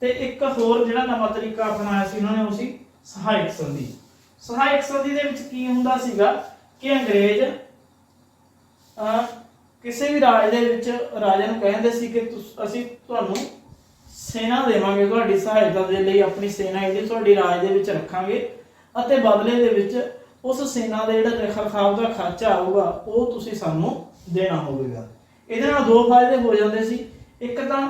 ਤੇ ਇੱਕ ਹੋਰ ਜਿਹੜਾ ਨਵਾਂ ਤਰੀਕਾ ਅਪਣਾਇਆ ਸੀ ਉਹਨਾਂ ਨੇ, ਉਹ ਸੀ ਸਹਾਇਕ ਸੰਧੀ। ਸਹਾਇਕ ਸੰਧੀ ਦੇ ਵਿੱਚ ਕੀ ਹੁੰਦਾ ਸੀਗਾ ਕਿ ਅੰਗਰੇਜ਼ ਕਿਸੇ ਵੀ ਰਾਜ ਦੇ ਵਿੱਚ ਰਾਜਾ ਨੂੰ ਕਹਿੰਦੇ ਸੀ ਕਿ ਅਸੀਂ ਤੁਹਾਨੂੰ ਸੈਨਾ ਦੇਵਾਂਗੇ, ਤੁਹਾਡੀ ਸਹਾਇਤਾ ਦੇ ਲਈ ਆਪਣੀ ਸੈਨਾ ਜਿਹੜੀ ਤੁਹਾਡੀ ਰਾਜ ਦੇ ਵਿੱਚ ਰੱਖਾਂਗੇ, ਅਤੇ ਬਦਲੇ ਦੇ ਵਿੱਚ ਉਸ ਸੈਨਾ ਦੇ ਜਿਹੜਾ ਰਖਰਖਾਵ ਦਾ ਖਰਚਾ ਆਊਗਾ ਉਹ ਤੁਸੀਂ ਸਾਨੂੰ ਦੇਣਾ ਹੋਵੇਗਾ। ਇਹਦੇ ਨਾਲ ਦੋ ਫਾਇਦੇ ਹੋ ਜਾਂਦੇ ਸੀ। ਇੱਕ ਤਾਂ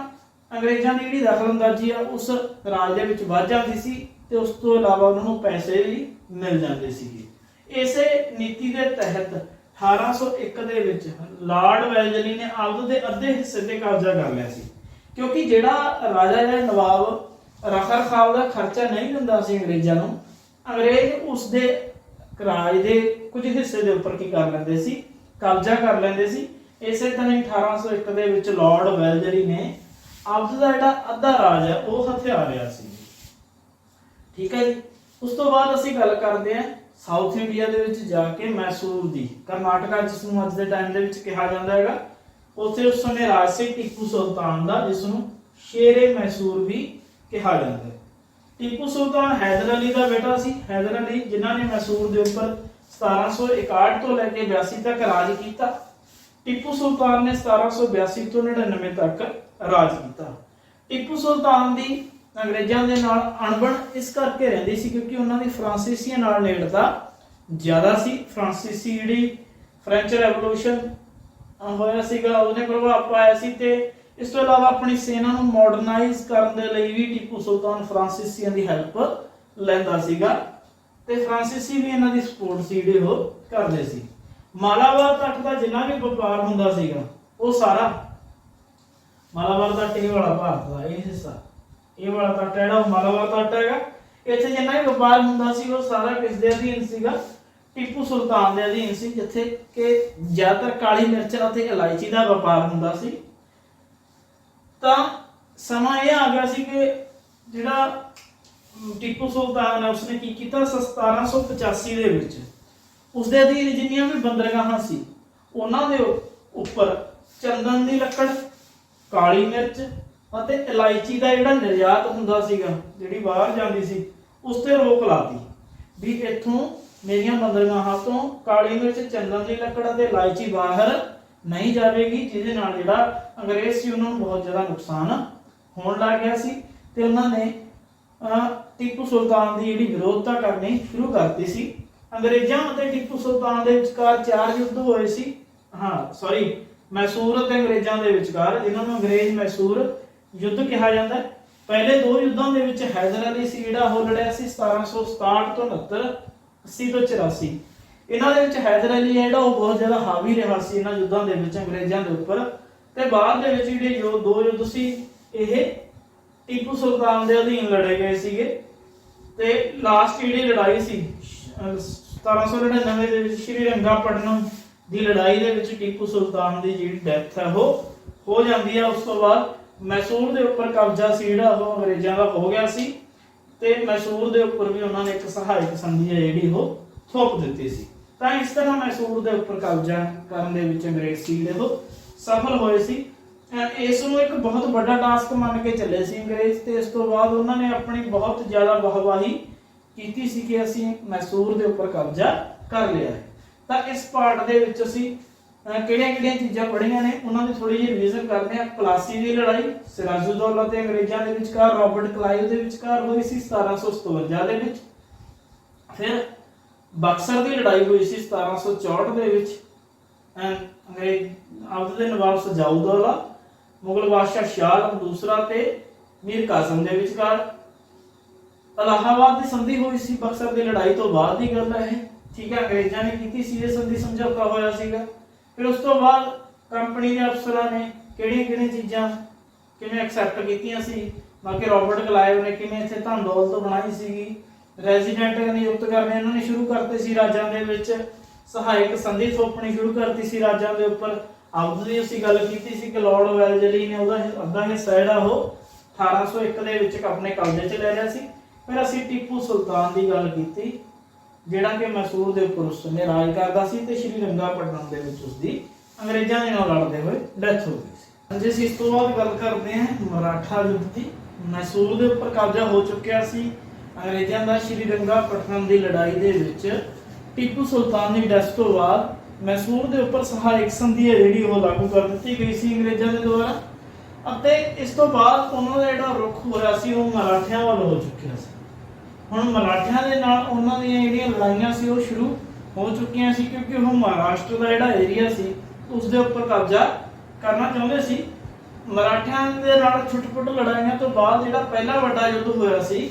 ਅੰਗਰੇਜ਼ਾਂ ਦੀ ਜਿਹੜੀ ਦਖਲਅੰਦਾਜ਼ੀ ਆ ਉਸ ਰਾਜ ਦੇ ਵਿੱਚ ਵੱਧ ਜਾਂਦੀ ਸੀ, ਤੇ ਉਸ ਤੋਂ ਇਲਾਵਾ ਉਹਨਾਂ ਨੂੰ ਪੈਸੇ ਵੀ ਮਿਲ ਜਾਂਦੇ ਸੀਗੇ। ਇਸੇ ਨੀਤੀ ਦੇ ਤਹਿਤ 1801 ਦੇ ਵਿੱਚ ਲਾਰਡ ਵੈਲਜ਼ਲੀ ਨੇ ਆਪਦੇ ਦੇ ਅੱਧੇ ਹਿੱਸੇ ਤੇ ਕਬਜ਼ਾ ਕਰ ਲਿਆ ਸੀ, ਕਿਉਂਕਿ ਜਿਹੜਾ ਰਾਜਾ ਜਾਂ ਨਵਾਬ ਰਖਰਖਾਵ ਦਾ ਖਰਚਾ ਨਹੀਂ ਦਿੰਦਾ ਸੀ ਅੰਗਰੇਜ਼ਾਂ ਨੂੰ, ਅੰਗਰੇਜ਼ ਉਸ ਦੇ ਰਾਜ ਦੇ ਕੁਝ ਹਿੱਸੇ ਦੇ ਉੱਪਰ ਕੀ ਕਰ ਲੈਂਦੇ ਸੀ, ਕਬਜ਼ਾ ਕਰ ਲੈਂਦੇ ਸੀ। ਇਸੇ ਤਰ੍ਹਾਂ 1801 ਦੇ ਵਿੱਚ ਲਾਰਡ ਵੈਲਜ਼ਲੀ ਨੇ ਆਪਦਾ ਦਾ ਜਿਹੜਾ ਅੱਧਾ ਰਾਜ ਹੈ ਉਹ ਹਥਿਆ ਲਿਆ ਸੀ। ਠੀਕ ਹੈ ਜੀ। ਉਸ ਤੋਂ ਬਾਅਦ ਅਸੀਂ ਗੱਲ ਕਰਦੇ ਹਾਂ ਸਾਊਥ ਇੰਡੀਆ ਦੇ ਵਿੱਚ ਜਾ ਕੇ ਮੈਸੂਰ ਦੀ, ਕਰਨਾਟਕਾ ਜਿਸ ਨੂੰ ਅੱਜ ਦੇ ਟਾਈਮ ਦੇ ਵਿੱਚ ਕਿਹਾ ਜਾਂਦਾ ਹੈਗਾ। ਉੱਥੇ ਉਸ ਸਮੇਂ ਰਾਜ ਸੀ ਟੀਪੂ ਸੁਲਤਾਨ ਦਾ, ਜਿਸ ਨੂੰ ਸ਼ੇਰੇ ਮੈਸੂਰ ਵੀ ਕਿਹਾ ਜਾਂਦਾ ਹੈ। ਟੀਪੂ ਸੁਲਤਾਨ ਹੈਦਰ ਅਲੀ ਦਾ ਬੇਟਾ ਸੀ। ਹੈਦਰ ਅਲੀ ਜਿਨ੍ਹਾਂ ਨੇ ਮੈਸੂਰ ਦੇ ਉੱਪਰ 1761 ਤੋਂ ਲੈ ਕੇ 82 ਤੱਕ ਰਾਜ ਕੀਤਾ। ਟੀਪੂ ਸੁਲਤਾਨ ਨੇ 1782 ਤੋਂ 99 ਤੱਕ ਰਾਜ ਕੀਤਾ। ਟੀਪੂ ਸੁਲਤਾਨ ਦੀ ਅੰਗਰੇਜ਼ਾਂ ਦੇ ਨਾਲ ਅਣਬਣ ਇਸ ਕਰਕੇ ਰਹਿੰਦੀ ਸੀ ਕਿਉਂਕਿ ਉਹਨਾਂ ਦੀ ਫਰਾਂਸੀਸੀਆਂ ਨਾਲ ਨੇੜਤਾ ਜ਼ਿਆਦਾ ਸੀ। ਫਰਾਂਸੀਸੀ ਜਿਹੜੀ ਫ੍ਰੈਂਚ ਰੈਵੋਲੂਸ਼ਨ ਹੋਇਆ ਸੀਗਾ ਉਹਨੇ ਪ੍ਰਭਾਵ ਪਾਇਆ ਸੀ, ਤੇ ਇਸ ਤੋਂ ਇਲਾਵਾ ਆਪਣੀ ਸੈਨਾ ਨੂੰ ਮਾਡਰਨਾਈਜ਼ ਕਰਨ ਦੇ ਲਈ ਵੀ ਟੀਪੂ ਸੁਲਤਾਨ ਫਰਾਂਸੀਸੀਆਂ ਦੀ ਹੈਲਪ ਲੈਂਦਾ ਸੀਗਾ, ਤੇ ਫਰਾਂਸੀਸੀ ਵੀ ਇਹਨਾਂ ਦੀ ਸਪੋਰਟ ਸੀ ਜਿਹੜੇ ਉਹ ਕਰਦੇ ਸੀ। ਮਾਲਾਬਾਰ ਤੱਕ ਦਾ ਜਿੰਨਾ ਵੀ ਵਪਾਰ ਹੁੰਦਾ ਸੀਗਾ ਉਹ ਸਾਰਾ ਮਾਲਾਬਾਰ ਤੱਕ ਇਹ ਵਾਲਾ ਭਾਰਤ ਦਾ ਇਹ ਹਿੱਸਾ, ਇਹ ਵਾਲਾ ਤੱਟ ਜਿਹੜਾ ਉਹ ਮਾਲਾਬਾਰ ਤੱਟ ਹੈਗਾ। ਇੱਥੇ ਜਿੰਨਾ ਵੀ ਵਪਾਰ ਹੁੰਦਾ ਸੀ ਉਹ ਸਾਰਾ ਕਿਸ ਦੇ ਅਧੀਨ ਸੀਗਾ, ਟੀਪੂ ਸੁਲਤਾਨ ਦੇ ਅਧੀਨ ਸੀ, ਜਿੱਥੇ ਕਿ ਜ਼ਿਆਦਾਤਰ ਕਾਲੀ ਮਿਰਚ ਅਤੇ ਇਲਾਇਚੀ ਦਾ ਵਪਾਰ ਹੁੰਦਾ ਸੀ। ਤਾਂ ਸਮਾਂ ਇਹ ਆ ਗਿਆ ਸੀ ਕਿ ਜਿਹੜਾ ਟੀਪੂ ਸੁਲਤਾਨ ਹੈ ਉਸਨੇ ਕੀ ਕੀਤਾ, 1785 ਦੇ ਵਿੱਚ ਉਸਦੇ ਅਧੀਨ ਜਿੰਨੀਆਂ ਵੀ ਬੰਦਰਗਾਹਾਂ ਸੀ ਉਹਨਾਂ ਦੇ ਉੱਪਰ ਚੰਦਨ ਦੀ ਲੱਕੜ, ਕਾਲੀ ਮਿਰਚ ਅਤੇ ਇਲਾਇਚੀ ਦਾ ਜਿਹੜਾ ਨਿਰਯਾਤ ਹੁੰਦਾ ਸੀਗਾ, ਜਿਹੜੀ ਬਾਹਰ ਜਾਂਦੀ ਸੀ, ਉਸ ਤੇ ਰੋਕ ਲਾਤੀ ਵੀ ਇੱਥੋਂ ਮੇਰੀਆਂ ਬੰਦਰਗਾਹਾਂ ਤੋਂ ਕਾਲੀ ਮਿਰਚ, ਚੰਦਨ ਦੀ ਲੱਕੜ ਅਤੇ ਇਲਾਇਚੀ ਬਾਹਰ ਨਹੀਂ ਜਾਵੇਗੀ, ਜਿਹਦੇ ਨਾਲ ਜਿਹੜਾ ਅੰਗਰੇਜ਼ ਸੀ ਉਹਨਾਂ ਨੂੰ ਬਹੁਤ ਜ਼ਿਆਦਾ ਨੁਕਸਾਨ ਹੋਣ ਲੱਗ ਗਿਆ ਸੀ। ਤੇ ਉਹਨਾਂ ਨੇ ਟੀਪੂ ਸੁਲਤਾਨ ਦੀ ਜਿਹੜੀ ਵਿਰੋਧਤਾ ਕਰਨੀ ਸ਼ੁਰੂ ਕਰਤੀ ਸੀ। ਅੰਗਰੇਜ਼ਾਂ ਅਤੇ ਟੀਪੂ ਸੁਲਤਾਨ ਦੇ ਵਿਚਕਾਰ 4 ਯੁੱਧ ਹੋਏ ਸੀ। ਮੈਸੂਰ ਅਤੇ ਅੰਗਰੇਜ਼ਾਂ ਦੇ ਵਿਚਕਾਰ, ਜਿਨ੍ਹਾਂ ਨੂੰ ਅੰਗਰੇਜ਼ ਮੈਸੂਰ ਯੁੱਧ ਕਿਹਾ ਜਾਂਦਾ ਹੈ। ਪਹਿਲੇ 2 ਯੁੱਧਾਂ ਦੇ ਵਿੱਚ ਹੈਦਰ ਅਲੀ ਸੀ ਜਿਹੜਾ ਉਹ ਲੜਿਆ ਸੀ 1767 ਤੋਂ 69, 80 ਤੋਂ 84। ਇਹਨਾਂ ਦੇ ਵਿੱਚ ਹੈਦਰ ਅਲੀ ਜਿਹੜਾ ਉਹ ਬਹੁਤ ਜ਼ਿਆਦਾ ਹਾਵੀ ਰਿਹਾ ਸੀ ਇਹਨਾਂ ਯੁੱਧਾਂ ਦੇ ਵਿੱਚ ਅੰਗਰੇਜ਼ਾਂ ਦੇ ਉੱਪਰ। ਤੇ ਬਾਅਦ ਦੇ ਵਿੱਚ ਜਿਹੜੇ 2 ਯੁੱਧ ਸੀ ਇਹ ਟੀਪੂ ਸੁਲਤਾਨ ਦੇ ਅਧੀਨ ਲੜੇ ਗਏ ਸੀਗੇ। ਤੇ ਲਾਸਟ ਜਿਹੜੀ ਲੜਾਈ ਸੀ 1799 ਦੇ ਵਿੱਚ ਸ਼੍ਰੀ ਰੰਗਾਪਟਨਮ ਦੀ ਲੜਾਈ ਦੇ ਵਿੱਚ ਟੀਪੂ ਸੁਲਤਾਨ ਦੀ ਜਿਹੜੀ ਡੈਥ ਹੈ ਉਹ ਹੋ ਜਾਂਦੀ ਹੈ। ਉਸ ਤੋਂ ਬਾਅਦ ਮੈਸੂਰ ਦੇ ਉੱਪਰ ਕਬਜ਼ਾ ਸੀ ਜਿਹੜਾ ਉਹ ਅੰਗਰੇਜ਼ਾਂ ਦਾ ਹੋ ਗਿਆ ਸੀ, ਤੇ ਮੈਸੂਰ ਦੇ ਉੱਪਰ ਵੀ ਉਹਨਾਂ ਨੇ ਇੱਕ ਸਹਾਇਕ ਸੰਧੀ ਹੈ ਜਿਹੜੀ ਉਹ ਥੋਪ ਦਿੱਤੀ ਸੀ। ਤਾਂ ਇਸ ਤਰ੍ਹਾਂ ਮੈਸੂਰ ਦੇ ਉੱਪਰ ਕਬਜ਼ਾ ਕਰਨ ਦੇ ਵਿੱਚ ਅੰਗਰੇਜ਼ ਸੀ ਜਿਹੜੇ ਉਹ ਸਫਲ ਹੋਏ ਸੀ। ਇਸ ਨੂੰ ਇੱਕ ਬਹੁਤ ਵੱਡਾ ਟਾਸਕ ਮੰਨ ਕੇ ਚੱਲੇ ਸੀ ਅੰਗਰੇਜ਼, ਤੇ ਇਸ ਤੋਂ ਬਾਅਦ ਉਹਨਾਂ ਨੇ ਆਪਣੀ ਬਹੁਤ ਜ਼ਿਆਦਾ ਵਾਹਵਾਹੀ ਕੀਤੀ ਸੀ ਕਿ ਅਸੀਂ ਮੈਸੂਰ ਦੇ ਉੱਪਰ ਕਬਜ਼ਾ ਕਰ ਲਿਆ ਹੈ। ਤਾਂ ਇਸ ਪਾਰਟ ਦੇ ਵਿੱਚ ਅਸੀਂ ਕਿਹੜੀਆਂ ਚੀਜ਼ਾਂ ਪੜ੍ਹੀਆਂ ਨੇ ਉਹਨਾਂ ਦੀ ਥੋੜੀ ਜਿਹੀ ਰਿਵੀਜ਼ਨ ਕਰਦੇ ਹਾਂ। ਪਲਾਸੀ ਦੀ ਲੜਾਈ ਸਿਰਾਜੁਦੌਲਾ ਤੇ ਅੰਗਰੇਜ਼ਾਂ ਦੇ ਵਿਚਕਾਰ, ਰਾਬਰਟ ਕਲਾਈਵ ਦੇ ਵਿਚਕਾਰ ਹੋਈ ਸੀ 1757 ਦੇ ਵਿੱਚ। ਫਿਰ ਬਕਸਰ ਦੀ ਲੜਾਈ ਹੋਈ ਸੀ 1764 ਦੇ ਵਿੱਚ, ਅੰਗਰੇਜ਼ ਆਪਦ ਦੇ ਨਵਾਬ ਸਜਾਉਦੌਲਾ, ਮੁਗਲ ਬਾਦਸ਼ਾਹ ਸ਼ਾਹ ਆਲਮ ਦੂਸਰਾ ਤੇ ਮੀਰ ਕਾਸਮ ਦੇ ਵਿਚਕਾਰ। ਇਲਾਹਾਬਾਦ ਦੀ ਸੰਧੀ ਹੋਈ ਸੀ ਬਕਸਰ ਦੀ ਲੜਾਈ ਤੋਂ ਬਾਅਦ ਦੀ ਗੱਲ ਹੈ, ਠੀਕ ਹੈ, ਅੰਗਰੇਜ਼ਾਂ ਨੇ ਕੀਤੀ ਸੀ, ਇਹ ਸੰਧੀ ਸਮਝੌਤਾ ਹੋਇਆ ਸੀਗਾ। ਫਿਰ ਉਸ ਤੋਂ ਬਾਅਦ ਕੰਪਨੀ ਦੇ ਅਫਸਰਾਂ ਨੇ ਕਿਹੜੀਆਂ ਚੀਜ਼ਾਂ ਕਿਵੇਂ ਐਕਸੈਪਟ ਕੀਤੀਆਂ ਸੀ, ਬਾਕੀ ਰਾਬਰਟ ਕਲਾਈਵ ਨੇ ਕਿਵੇਂ ਇੱਥੇ ਧਨ ਦੌਲਤ ਬਣਾਈ ਸੀਗੀ, ਰੈਜ਼ੀਡੈਂਟ ਨਿਯੁਕਤ ਕਰਨੇ ਇਹਨਾਂ ਨੇ ਸ਼ੁਰੂ ਕਰਤੇ ਸੀ ਰਾਜਾਂ ਦੇ ਵਿੱਚ, ਸਹਾਇਕ ਸੰਧੀ ਥੋਪਣੀ ਸ਼ੁਰੂ ਕਰਤੀ ਸੀ ਰਾਜਾਂ ਦੇ ਉੱਪਰ। ਆਪਦ ਦੀ ਅਸੀਂ ਗੱਲ ਕੀਤੀ ਸੀ ਕਿ ਲਾਰਡ ਵੈਲਜ਼ਲੀ ਨੇ ਉਹਦਾ ਅੱਧਾ ਹਿੱਸਾ ਜਿਹੜਾ ਉਹ 1801 ਦੇ ਵਿੱਚ ਆਪਣੇ ਕਬਜ਼ੇ 'ਚ ਲੈ ਲਿਆ ਸੀ। ਫਿਰ ਅਸੀਂ ਟੀਪੂ ਸੁਲਤਾਨ ਦੀ ਗੱਲ ਕੀਤੀ ਜਿਹੜਾ ਕਿ ਮੈਸੂਰ ਦੇ ਉੱਪਰ ਉਸ ਸਮੇਂ ਰਾਜ ਕਰਦਾ ਸੀ ਤੇ ਸ਼੍ਰੀਰੰਗਾਪਟਨਮ ਦੇ ਵਿੱਚ ਉਸਦੀ ਅੰਗਰੇਜ਼ਾਂ ਦੇ ਨਾਲ ਲੜਦੇ ਹੋਏ ਡੈਥ ਹੋ ਗਈ ਸੀ। ਜੇ ਅਸੀਂ ਇਸ ਤੋਂ ਬਾਅਦ ਗੱਲ ਕਰਦੇ ਹਾਂ ਮਰਾਠਾ ਯੁੱਧ ਦੀ, ਮੈਸੂਰ ਦੇ ਉੱਪਰ ਕਬਜ਼ਾ ਹੋ ਚੁੱਕਿਆ ਸੀ ਅੰਗਰੇਜ਼ਾਂ ਦਾ। ਸ਼੍ਰੀਰੰਗਾਪਟਨਮ ਦੀ ਲੜਾਈ ਦੇ ਵਿੱਚ ਟੀਪੂ ਸੁਲਤਾਨ ਦੀ ਡੈਥ ਤੋਂ ਬਾਅਦ ਮੈਸੂਰ ਦੇ ਉੱਪਰ ਸਹਾਇਕ ਸੰਧੀ ਹੈ ਜਿਹੜੀ ਉਹ ਲਾਗੂ ਕਰ ਦਿੱਤੀ ਗਈ ਸੀ ਅੰਗਰੇਜ਼ਾਂ ਦੇ ਦੁਆਰਾ, ਅਤੇ ਇਸ ਤੋਂ ਬਾਅਦ ਉਹਨਾਂ ਦਾ ਜਿਹੜਾ ਰੁਖ ਹੋ ਰਿਹਾ ਸੀ ਉਹ ਮਰਾਠਿਆਂ ਵੱਲ ਹੋ ਚੁੱਕਿਆ ਸੀ। ਹੁਣ ਮਰਾਠਿਆਂ ਦੇ ਨਾਲ ਉਹਨਾਂ ਦੀਆਂ ਜਿਹੜੀਆਂ ਲੜਾਈਆਂ ਸੀ ਉਹ ਸ਼ੁਰੂ ਹੋ ਚੁੱਕੀਆਂ ਸੀ, ਕਿਉਂਕਿ ਉਹ ਮਹਾਰਾਸ਼ਟਰ ਦਾ ਜਿਹੜਾ ਏਰੀਆ ਸੀ ਉਸ ਦੇ ਉੱਪਰ ਕਬਜ਼ਾ ਕਰਨਾ ਚਾਹੁੰਦੇ ਸੀ। ਮਰਾਠਿਆਂ ਦੇ ਨਾਲ ਛੁੱਟ-ਪੁੱਟ ਲੜਾਈਆਂ ਤੋਂ ਬਾਅਦ ਜਿਹੜਾ ਪਹਿਲਾ ਵੱਡਾ ਯੁੱਧ ਹੋਇਆ ਸੀ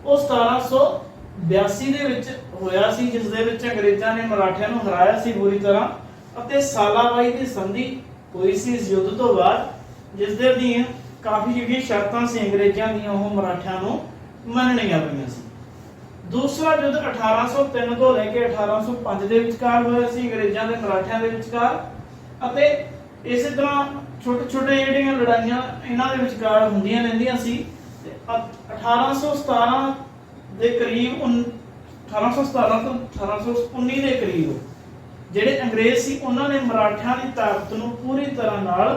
ਉਹ 1782 ਦੇ ਵਿੱਚ ਹੋਇਆ ਸੀ, ਜਿਸ ਦੇ ਵਿੱਚ ਅੰਗਰੇਜ਼ਾਂ ਨੇ ਮਰਾਠਿਆਂ ਨੂੰ ਹਰਾਇਆ ਸੀ ਬੁਰੀ ਤਰ੍ਹਾਂ, ਅਤੇ ਸਾਲਾਬਾਈ ਦੀ ਸੰਧੀ ਹੋਈ ਸੀ ਇਸ ਯੁੱਧ ਤੋਂ ਬਾਅਦ, ਜਿਸ ਦੇ ਅਧੀਨ ਕਾਫੀ ਜਿਹੜੀਆਂ ਸ਼ਰਤਾਂ ਸੀ ਅੰਗਰੇਜ਼ਾਂ ਦੀਆਂ ਉਹ ਮਰਾਠਿਆਂ ਨੂੰ ਮੰਨਣੀਆਂ ਪਈਆਂ ਸੀ। ਦੂਸਰਾ ਯੁੱਧ 1803 ਤੋਂ ਲੈ ਕੇ 1805 ਦੇ ਵਿਚਕਾਰ ਹੋਇਆ ਸੀ ਅੰਗਰੇਜ਼ਾਂ ਦੇ ਮਰਾਠਿਆਂ ਦੇ ਵਿਚਕਾਰ, ਅਤੇ ਇਸੇ ਤਰ੍ਹਾਂ ਛੋਟੇ ਜਿਹੜੀਆਂ ਲੜਾਈਆਂ ਇਹਨਾਂ ਦੇ ਵਿਚਕਾਰ ਹੁੰਦੀਆਂ ਰਹਿੰਦੀਆਂ ਸੀ। ਤੇ 1817 ਦੇ ਕਰੀਬ 1817 ਤੋਂ 1819 ਦੇ ਕਰੀਬ ਜਿਹੜੇ ਅੰਗਰੇਜ਼ ਸੀ ਉਹਨਾਂ ਨੇ ਮਰਾਠਿਆਂ ਦੀ ਤਾਕਤ ਨੂੰ ਪੂਰੀ ਤਰ੍ਹਾਂ ਨਾਲ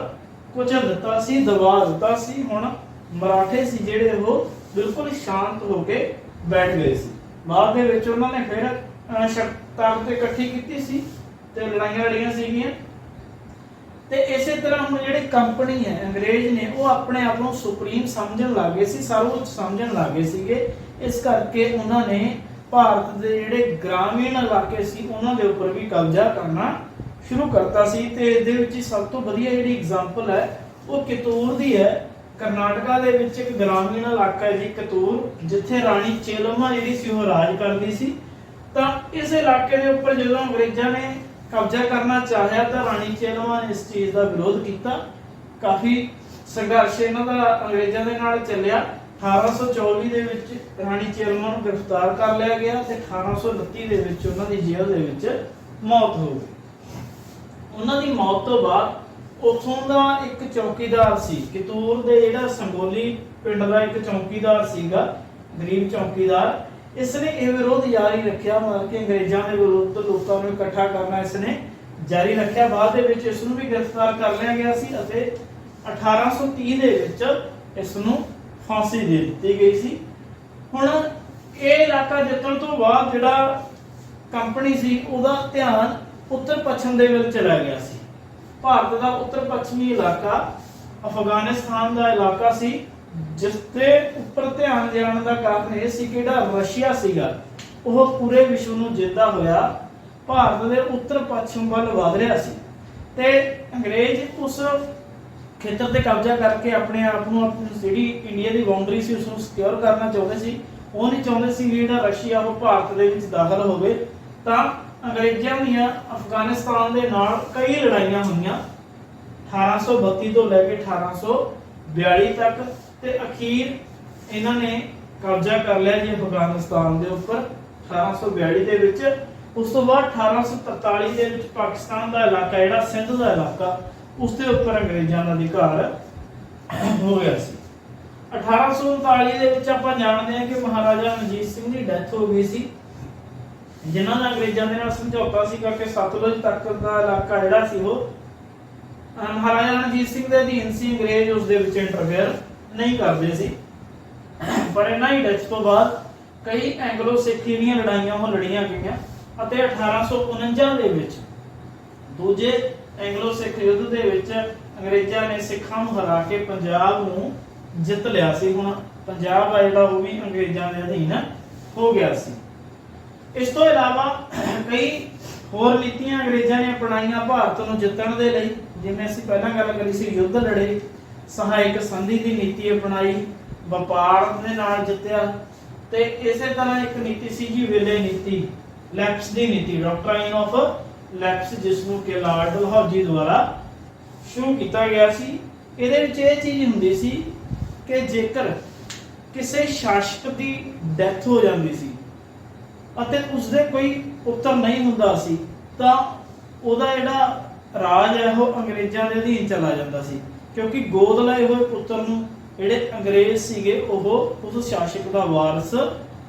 ਕੁਚਲ ਦਿੱਤਾ ਸੀ, ਦਬਾ ਦਿੱਤਾ ਸੀ। ਹੁਣ ਮਰਾਠੇ ਸੀ ਜਿਹੜੇ ਉਹ ਬਿਲਕੁਲ ਸ਼ਾਂਤ ਹੋ ਕੇ ਬੈਠ ਗਏ ਸੀ। ਬਾਅਦ ਦੇ ਵਿੱਚ ਉਹਨਾਂ ਨੇ ਫਿਰ ਤਾਕਤ ਇਕੱਠੀ ਕੀਤੀ ਸੀ ਤੇ ਲੜਾਈਆਂ ਲੜੀਆਂ ਸੀਗੀਆਂ। ਤੇ ਇਸੇ ਤਰ੍ਹਾਂ ਹੁਣ ਜਿਹੜੀ ਕੰਪਨੀ ਹੈ ਅੰਗਰੇਜ਼ ਨੇ ਉਹ ਆਪਣੇ ਆਪ ਨੂੰ ਸੁਪਰੀਮ ਸਮਝਣ ਲੱਗੇ ਸੀ, ਸਰਵਉੱਚ ਸਮਝਣ ਲੱਗੇ ਸੀਗੇ। ਇਸ ਕਰਕੇ ਉਹਨਾਂ ਨੇ ਭਾਰਤ ਦੇ ਜਿਹੜੇ ਗ੍ਰਾਮੀਣ ਇਲਾਕੇ ਸੀ ਉਹਨਾਂ ਦੇ ਉੱਪਰ ਵੀ ਕਬਜ਼ਾ ਕਰਨਾ ਸ਼ੁਰੂ ਕਰਤਾ ਸੀ। ਤੇ ਇਹਦੇ ਵਿੱਚ ਸਭ ਤੋਂ ਵਧੀਆ ਜਿਹੜੀ ਐਗਜ਼ਾਮਪਲ ਹੈ ਉਹ ਕਿਤੂਰ ਦੀ ਹੈ। ਕਰਨਾਟਕਾ ਦੇ ਵਿੱਚ ਇੱਕ ਗ੍ਰਾਮੀਣ ਇਲਾਕਾ ਹੈ ਜੀ ਕਿਤੂਰ, ਜਿੱਥੇ ਰਾਣੀ ਚੇਲਮਾ ਜਿਹੜੀ ਸੀ ਉਹ ਰਾਜ ਕਰਦੀ ਸੀ। ਤਾਂ ਇਸ ਇਲਾਕੇ ਦੇ ਉੱਪਰ ਜਦੋਂ ਅੰਗਰੇਜ਼ਾਂ ਨੇ ਕਬਜ਼ਾ ਕਰਨਾ ਚਾਹਿਆ ਤਾਂ ਰਾਣੀ ਚੇਲਮਾ ਨੇ ਇਸ ਚੀਜ਼ ਦਾ ਵਿਰੋਧ ਕੀਤਾ। ਕਾਫੀ ਸੰਘਰਸ਼ ਇਹਨਾਂ ਦਾ ਅੰਗਰੇਜ਼ਾਂ ਦੇ ਨਾਲ ਚੱਲਿਆ। 1824 ਦੇ ਵਿੱਚ ਰਾਣੀ ਚੇਲਮਾ ਨੂੰ ਗ੍ਰਿਫਤਾਰ ਕਰ ਲਿਆ ਗਿਆ ਤੇ 1829 ਦੇ ਵਿੱਚ ਉਹਨਾਂ ਦੀ ਜੇਲ੍ਹ ਦੇ ਵਿੱਚ ਮੌਤ ਹੋ ਗਈ। ਉਹਨਾਂ ਦੀ ਮੌਤ ਤੋਂ ਬਾਅਦ ਉੱਥੋਂ ਦਾ ਇੱਕ ਚੌਕੀਦਾਰ ਸੀ ਕਿਤੂਰ ਦੇ, ਜਿਹੜਾ ਸੰਗੋਲੀ ਪਿੰਡ ਦਾ ਇੱਕ ਚੌਕੀਦਾਰ ਸੀਗਾ, ਗਰੀਬ ਚੌਕੀਦਾਰ, ਇਸ ਨੇ ਇਹ ਵਿਰੋਧ ਜਾਰੀ ਰੱਖਿਆ, ਮਤਲਬ ਕਿ ਅੰਗਰੇਜ਼ਾਂ ਦੇ ਵਿਰੁੱਧ ਲੋਕਾਂ ਨੂੰ ਇਕੱਠਾ ਕਰਨਾ ਇਸ ਨੇ ਜਾਰੀ ਰੱਖਿਆ। ਬਾਅਦ ਦੇ ਵਿੱਚ ਇਸ ਨੂੰ ਵੀ ਗ੍ਰਿਫਤਾਰ ਕਰ ਲਿਆ ਗਿਆ ਸੀ ਅਤੇ 1830 ਦੇ ਵਿੱਚ ਇਸ ਨੂੰ ਫਾਂਸੀ ਦੇ ਦਿੱਤੀ ਗਈ ਸੀ। ਹੁਣ ਇਹ ਇਲਾਕਾ ਜਿੱਤਣ ਤੋਂ ਬਾਅਦ ਜਿਹੜਾ ਕੰਪਨੀ ਸੀ ਉਹਦਾ ਧਿਆਨ ਉੱਤਰ ਪੱਛਮ ਦੇ ਵੱਲ ਚਲਾ ਗਿਆ ਸੀ। ਭਾਰਤ ਦਾ ਉੱਤਰ ਪੱਛਮੀ ਇਲਾਕਾ ਅਫਗਾਨਿਸਤਾਨ ਦਾ ਇਲਾਕਾ ਸੀ, ਜਿਸ ਦੇ ਉੱਪਰ ਧਿਆਨ ਜਾਣ ਦਾ ਕਾਰਨ ਇਹ ਸੀ ਕਿ ਜਿਹੜਾ ਰਸ਼ੀਆ ਸੀਗਾ ਉਹ ਪੂਰੇ ਵਿਸ਼ਵ ਨੂੰ ਜਿੱਤਦਾ ਹੋਇਆ ਭਾਰਤ ਦੇ ਉੱਤਰ ਪੱਛਮ ਵੱਲ ਵਧ ਰਿਹਾ ਸੀ। ਤੇ ਅੰਗਰੇਜ਼ ਉਸ ਖੇਤਰ ਤੇ ਕਬਜ਼ਾ ਕਰਕੇ ਆਪਣੇ ਆਪ ਨੂੰ, ਆਪਣੀ ਜਿਹੜੀ ਇੰਡੀਆ ਦੀ ਬਾਉਂਡਰੀ ਸੀ ਉਸ ਨੂੰ ਸਿਕਿਉਰ ਕਰਨਾ ਚਾਹੁੰਦੇ ਸੀ। ਉਹ ਨਹੀਂ ਚਾਹੁੰਦੇ ਸੀ ਕਿ ਜਿਹੜਾ ਰਸ਼ੀਆ ਉਹ ਭਾਰਤ ਦੇ ਵਿੱਚ ਦਾਖਲ ਹੋਵੇ। ਤਾਂ ਅੰਗਰੇਜ਼ਾਂ ਦੀਆਂ ਅਫਗਾਨਿਸਤਾਨ ਦੇ ਨਾਲ ਕਈ ਲੜਾਈਆਂ ਹੋਈਆਂ 1832 ਤੋਂ ਲੈ ਕੇ 1842 ਤੱਕ, ਤੇ ਅਖੀਰ ਇਹਨਾਂ ਨੇ ਕਬਜ਼ਾ ਕਰ ਲਿਆ ਜੀ ਅਫਗਾਨਿਸਤਾਨ ਦੇ ਉੱਪਰ 1842 ਦੇ ਵਿੱਚ। ਉਸ ਤੋਂ ਬਾਅਦ 1843 ਦੇ ਵਿੱਚ ਪਾਕਿਸਤਾਨ ਦਾ ਇਲਾਕਾ ਜਿਹੜਾ ਸਿੰਧ ਦਾ ਇਲਾਕਾ ਉਸ ਦੇ ਉੱਪਰ ਅੰਗਰੇਜ਼ਾਂ ਦਾ ਅਧਿਕਾਰ ਹੋ ਗਿਆ ਸੀ। 1839 ਦੇ ਵਿੱਚ ਆਪਾਂ ਜਾਣਦੇ ਹਾਂ ਕਿ ਮਹਾਰਾਜਾ ਰਣਜੀਤ ਸਿੰਘ ਦੀ ਡੈਥ ਹੋ ਗਈ ਸੀ, ਜਿਨ੍ਹਾਂ ਦਾ ਅੰਗਰੇਜ਼ਾਂ ਦੇ ਨਾਲ ਸਮਝੌਤਾ ਸੀ ਕਿ ਸਤਲੁਜ ਤੱਕ ਦਾ ਇਲਾਕਾ ਜਿਹੜਾ ਸੀ ਉਹ ਮਹਾਰਾਜਾ ਰਣਜੀਤ ਸਿੰਘ ਦੇ ਅਧੀਨ ਸੀ, ਅੰਗਰੇਜ਼ ਉਸ ਦੇ ਵਿੱਚ ਇੰਟਰਫੇਅਰ ਨਹੀਂ ਕਰਦੇ ਸੀ। ਪਰ ਇਹਨਾਂ ਦੀ ਡੈਥ ਤੋਂ ਬਾਅਦ ਕਈ ਐਂਗਲੋ ਸਿੱਖ ਜਿਹੜੀਆਂ ਲੜਾਈਆਂ ਉਹ ਲੜੀਆਂ ਗਈਆਂ ਅਤੇ 1849 ਦੇ ਵਿੱਚ ਦੂਜੇ ਐਂਗਲੋ ਸਿੱਖ ਯੁੱਧ ਦੇ ਵਿੱਚ ਅੰਗਰੇਜ਼ਾਂ ਨੇ ਸਿੱਖਾਂ ਨੂੰ ਹਰਾ ਕੇ ਪੰਜਾਬ ਨੂੰ ਜਿੱਤ ਲਿਆ ਸੀ। ਹੁਣ ਪੰਜਾਬ ਆ ਜਿਹੜਾ ਉਹ ਵੀ ਅੰਗਰੇਜ਼ਾਂ ਦੇ ਅਧੀਨ ਹੋ ਗਿਆ ਸੀ। ਇਸ ਤੋਂ ਇਲਾਵਾ ਕਈ ਹੋਰ ਨੀਤੀਆਂ ਅੰਗਰੇਜ਼ਾਂ ਨੇ ਅਪਣਾਈਆਂ ਭਾਰਤ ਨੂੰ ਜਿੱਤਣ ਦੇ ਲਈ, ਜਿਵੇਂ ਅਸੀਂ ਪਹਿਲਾਂ ਗੱਲ ਕਰੀ ਸੀ ਯੁੱਧ ਲੜੇ, ਸਹਾਇਕ ਸੰਧੀ ਦੀ ਨੀਤੀ ਅਪਣਾਈ, ਵਪਾਰ ਦੇ ਨਾਲ ਜਿੱਤਿਆ ਤੇ ਇਸੇ ਤਰ੍ਹਾਂ ਇੱਕ ਨੀਤੀ ਸੀ ਜੀ ਵਿਲੇ ਨੀਤੀ, ਲੈਪਸ ਦੀ ਨੀਤੀ, ਡਾਕਟਰਾਈਨ ਆਫ ਲੈਪਸ, ਜਿਸ ਨੂੰ ਕਿ ਲਾਰਡ ਡਲਹੌਜੀ ਦੁਆਰਾ ਸ਼ੁਰੂ ਕੀਤਾ ਗਿਆ ਸੀ। ਇਹਦੇ ਵਿੱਚ ਇਹ ਚੀਜ਼ ਹੁੰਦੀ ਸੀ ਕਿ ਜੇਕਰ ਕਿਸੇ ਸ਼ਾਸਕ ਦੀ ਡੈਥ ਹੋ ਜਾਂਦੀ ਸੀ ਅਤੇ ਉਸਦੇ ਕੋਈ ਪੁੱਤਰ ਨਹੀਂ ਹੁੰਦਾ ਸੀ ਤਾਂ ਉਹਦਾ ਜਿਹੜਾ ਰਾਜ ਹੈ ਉਹ ਅੰਗਰੇਜ਼ਾਂ ਦੇ ਅਧੀਨ ਚਲਾ ਜਾਂਦਾ ਸੀ, ਕਿਉਂਕਿ ਗੋਦ ਲਏ ਹੋਏ ਪੁੱਤਰ ਨੂੰ ਜਿਹੜੇ ਅੰਗਰੇਜ਼ ਸੀਗੇ ਉਹ ਉਸ ਸ਼ਾਸਕ ਦਾ ਵਾਰਿਸ